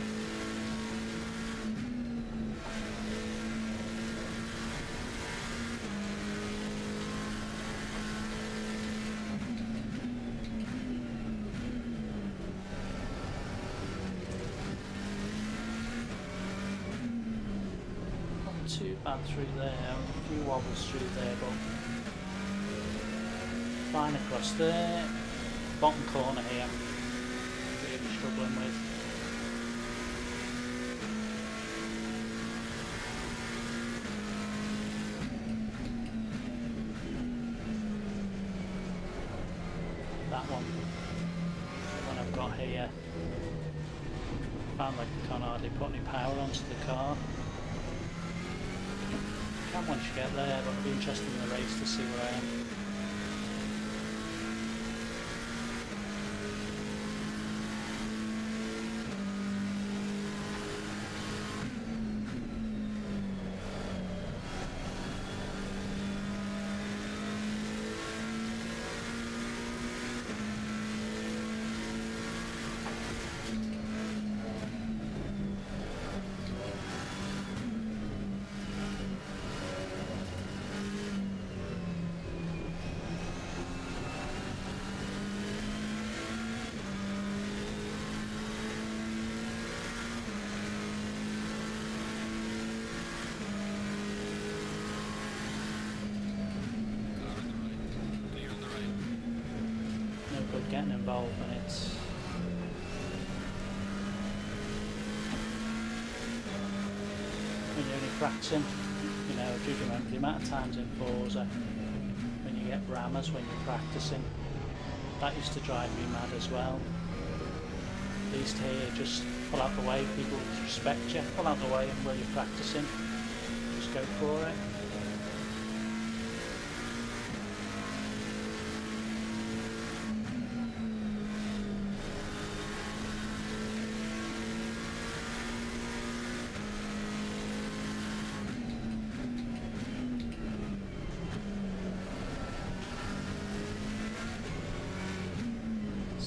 Too bad through there, a few wobbles through there, but fine across there. Bottom corner here, really struggling with. That one I've got here, found like I can't hardly put any power onto the car. Once you get there, but it'll be interesting in the race to see where I am. Getting involved when it's when you're only practicing, you know. Do you remember the amount of times in Forza when you get rammers when you're practicing? That used to drive me mad as well. At least here, just pull out the way, people respect you, pull out the way, and while you're practicing, just go for it.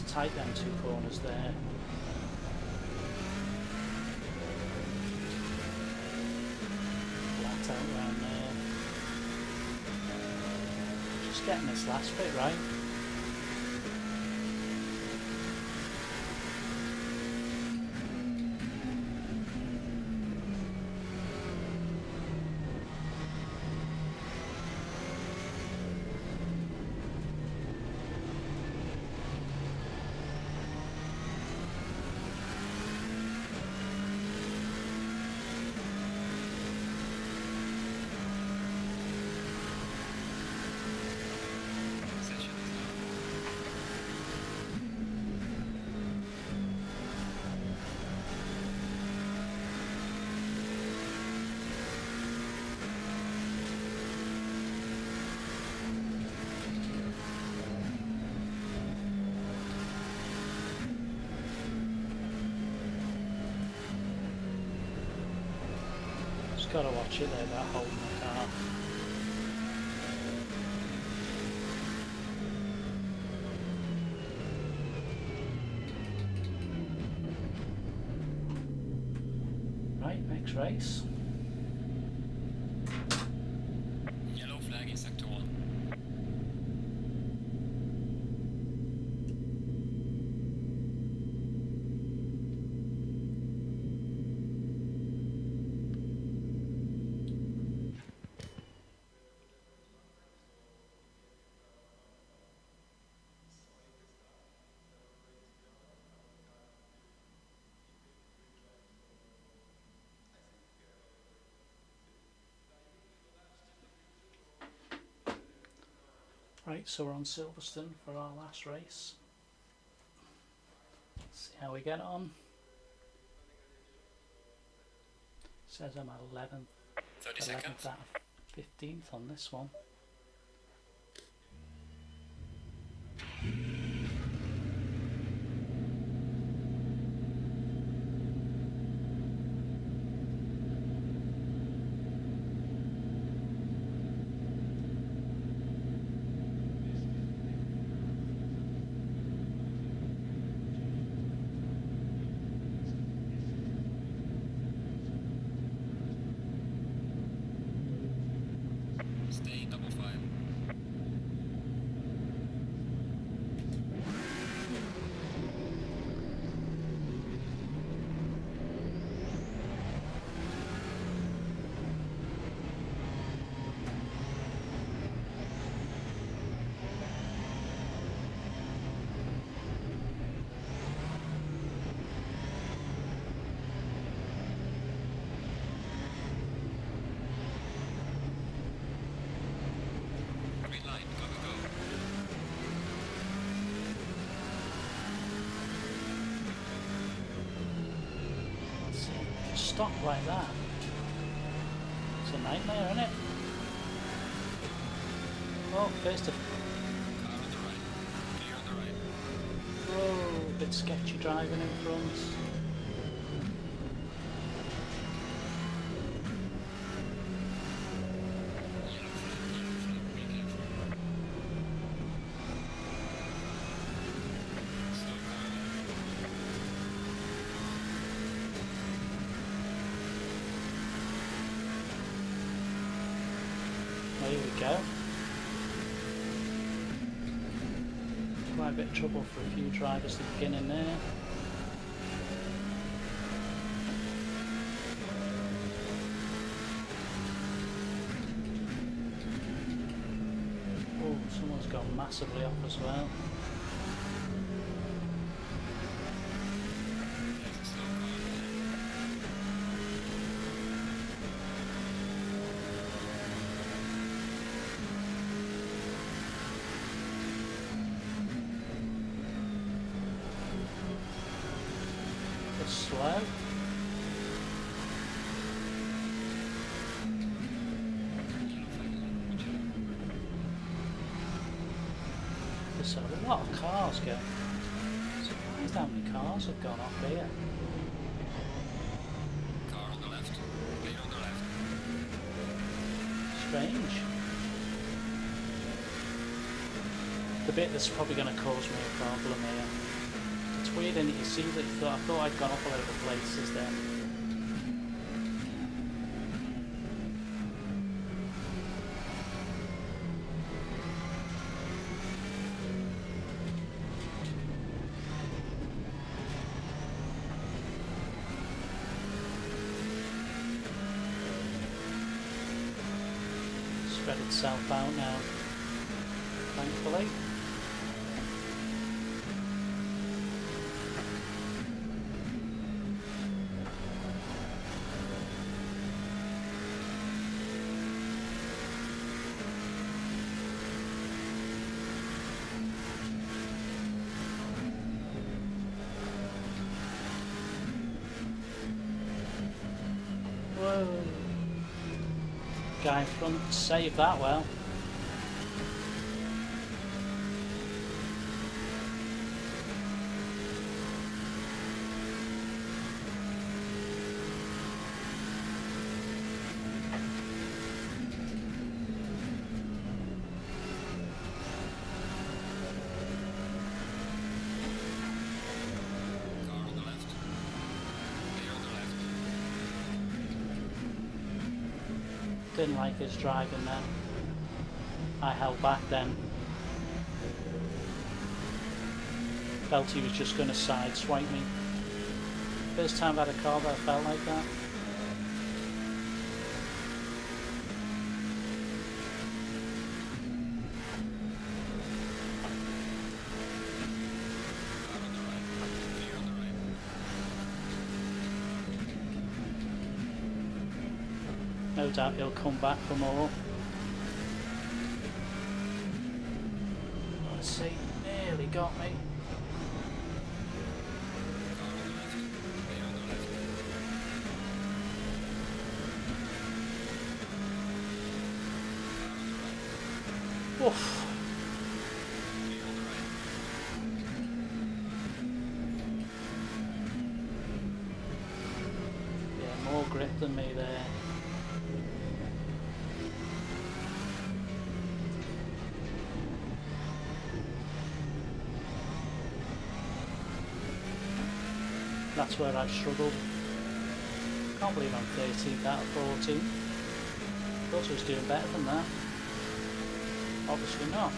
Tight them two corners there. Flat out round there. Just getting this last bit right. Just gotta watch it there about holding the car. Right, next race. Yellow flag in sector 1. Right, so we're on Silverstone for our last race. See how we get on. Says I'm 11th, 30 11th seconds. out of 15th on this one. Stay double file. Green line, go, go, go. Stop like that. It's a nightmare, isn't it? Oh, first of Car on the right. Clear on the right. whoa, a bit sketchy driving in front. Yellow flag, be careful. Slow car. There we go. Quite a bit of trouble for a few drivers at the beginning there. Oh, someone's gone massively off as well. There's a slow car there. It's slow. Yellow flag on. Watch out. There's a lot of cars going. Surprised how many cars have gone off here. Car on the left. Clear on the left. Strange. The bit that's probably going to cause me a problem here. It's weird, and you see that I thought I'd gone off a load of places then. Spread itself out now, thankfully. Whoa. Guy in front saved that well. Car on the left. Clear on the left. Didn't like his driving then. I held back then. Felt he was just going to sideswipe me. First time I've had a car that I felt like that. Car on the right. Clear on the right. No doubt he'll come back for more. Let's see, nearly got me. Car on the left. Yeah, on the left. Car on the right. Oof. Yeah, on the right. Yeah, more grip than me there. That's where I've struggled. Can't believe I'm 13th out of 14. Thought I was doing better than that. Obviously not.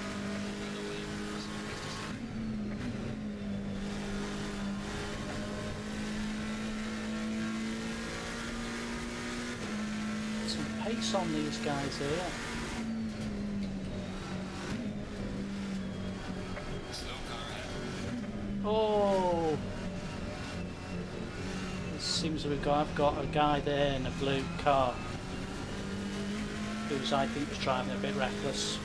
Some pace on these guys here. Slow car ahead. Oh! It seems I've got a guy there in a blue car who's, I think, was driving a bit reckless.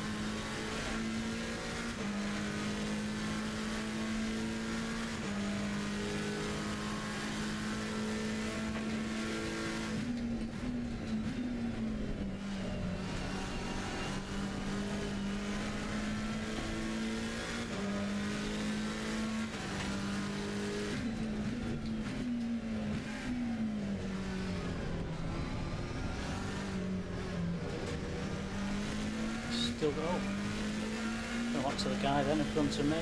Still go. Go up to the guy then in front of me.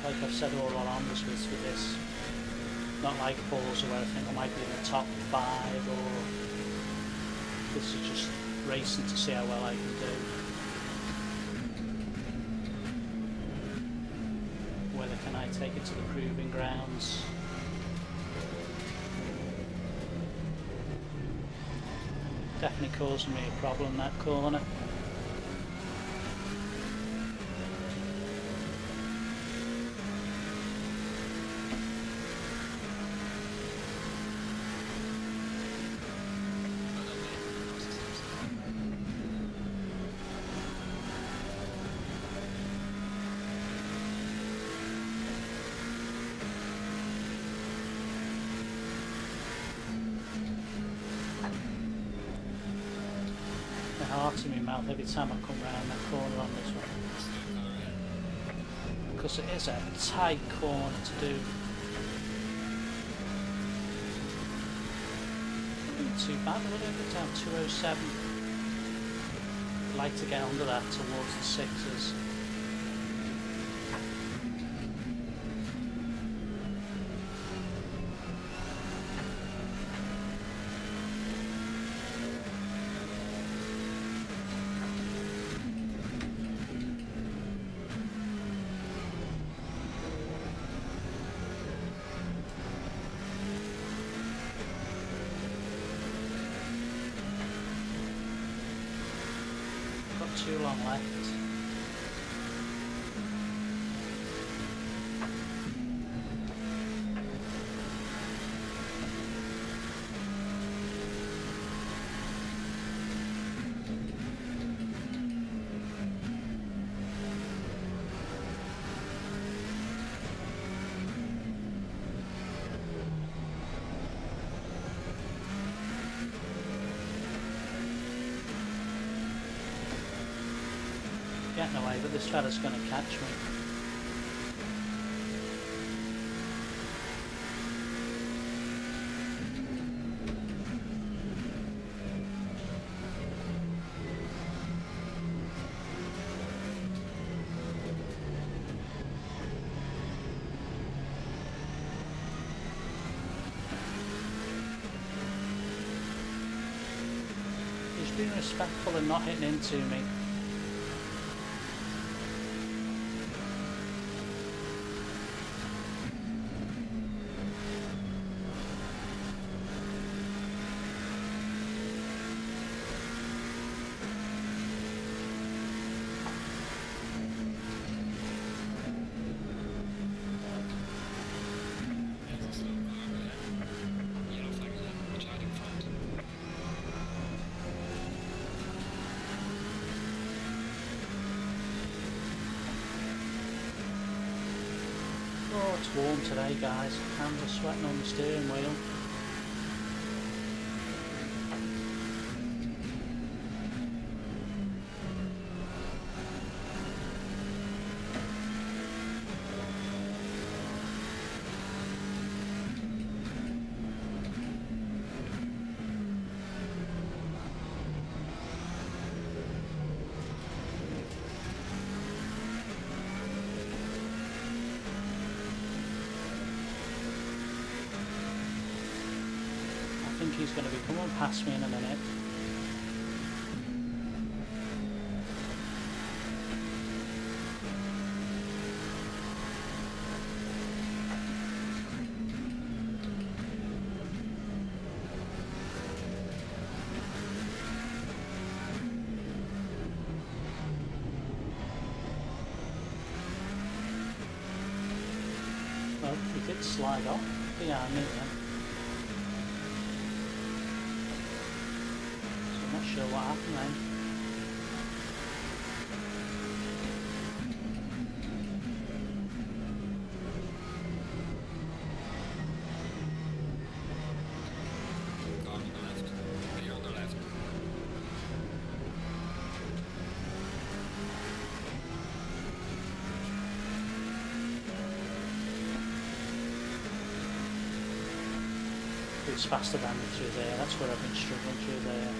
Like I've said all along with this, not like Forza where I think I might be in the top 5, or this is just racing to see how well I can do. Whether can I take it to the proving grounds? Definitely causing me a problem, that corner. Heart in my mouth every time I come round that corner on this one, Slow car ahead. because it is a tight corner to do. Not too bad, a little bit down 207. I'd like to get under that towards the sixes. Got too long left. Getting away, but this fella's going to catch me. He's been respectful and not hitting into me. Oh, it's warm today, guys. Hands are sweating on the steering wheel. I think he's going to be coming past me in a minute. Well, he did slide off behind me then. So I'm not sure what happened then. Go on the left. You're on the left. It's faster than me through there. That's where I've been struggling through there.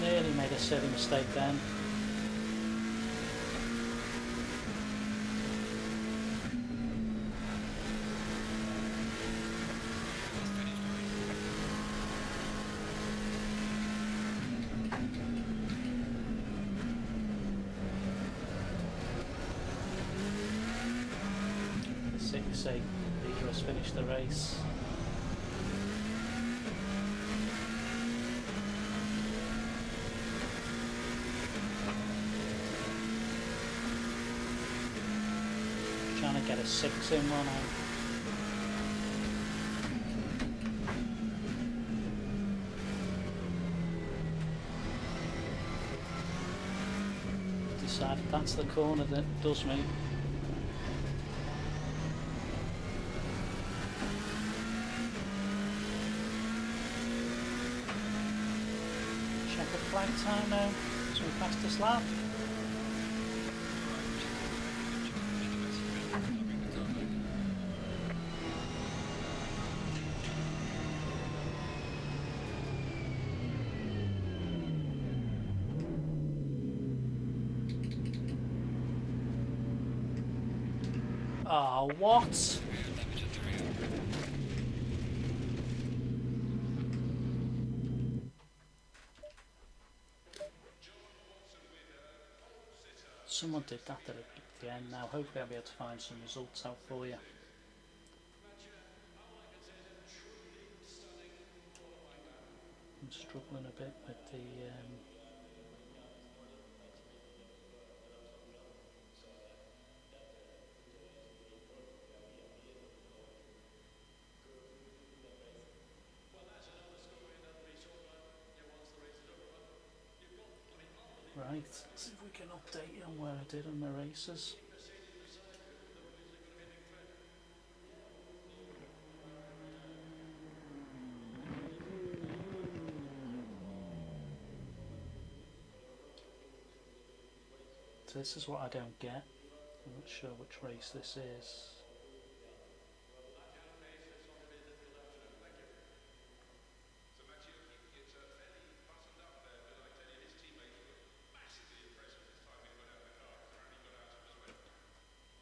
Nearly made a silly mistake then. The 6-8 leader has finished the race. Trying to get a 6 in one out. Decided that's the corner that does me. Check the flag time now. It's my fastest lap. Oh, what? Someone did that at the end now. Hopefully I'll be able to find some results out for you. I'm struggling a bit with the right, let's see if we can update you on where I did on the races. So this is what I don't get. I'm not sure which race this is.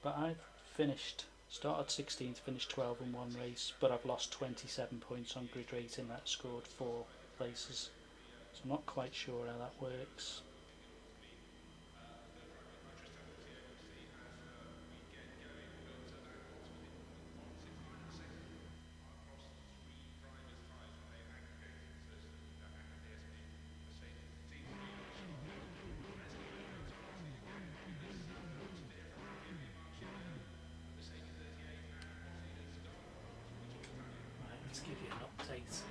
But I've started 16th, finished 12 in one race, but I've lost 27 points on grid rating. That scored 4 places. So I'm not quite sure how that works. Right, let's give you an update.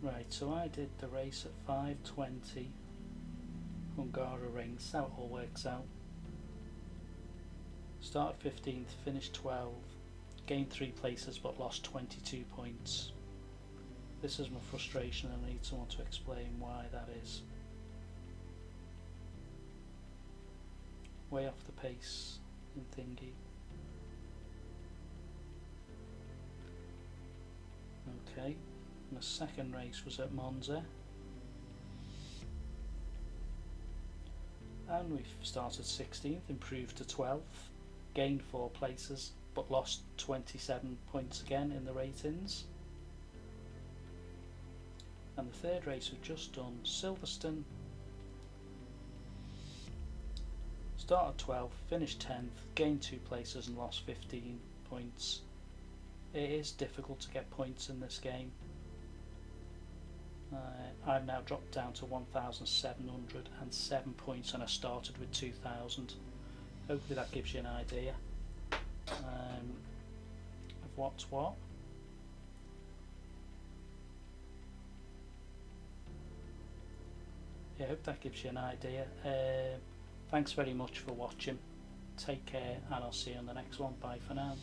Right, so I did the race at 5:20 Hungaroring, so it all works out. Started 15th, finished 12th, gained 3 places but lost 22 points. This is my frustration and I need someone to explain why that is. Way off the pace in thingy. Okay, my second race was at Monza. And we've started 16th, improved to 12th, gained 4 places, but lost 27 points again in the ratings. And the third race we've just done, Silverstone. Started 12th, finished 10th, gained 2 places and lost 15 points. It is difficult to get points in this game. I've now dropped down to 1,707 points and I started with 2,000. Hopefully that gives you an idea of what's what. Yeah, I hope that gives you an idea. Thanks very much for watching. Take care and I'll see you on the next one. Bye for now.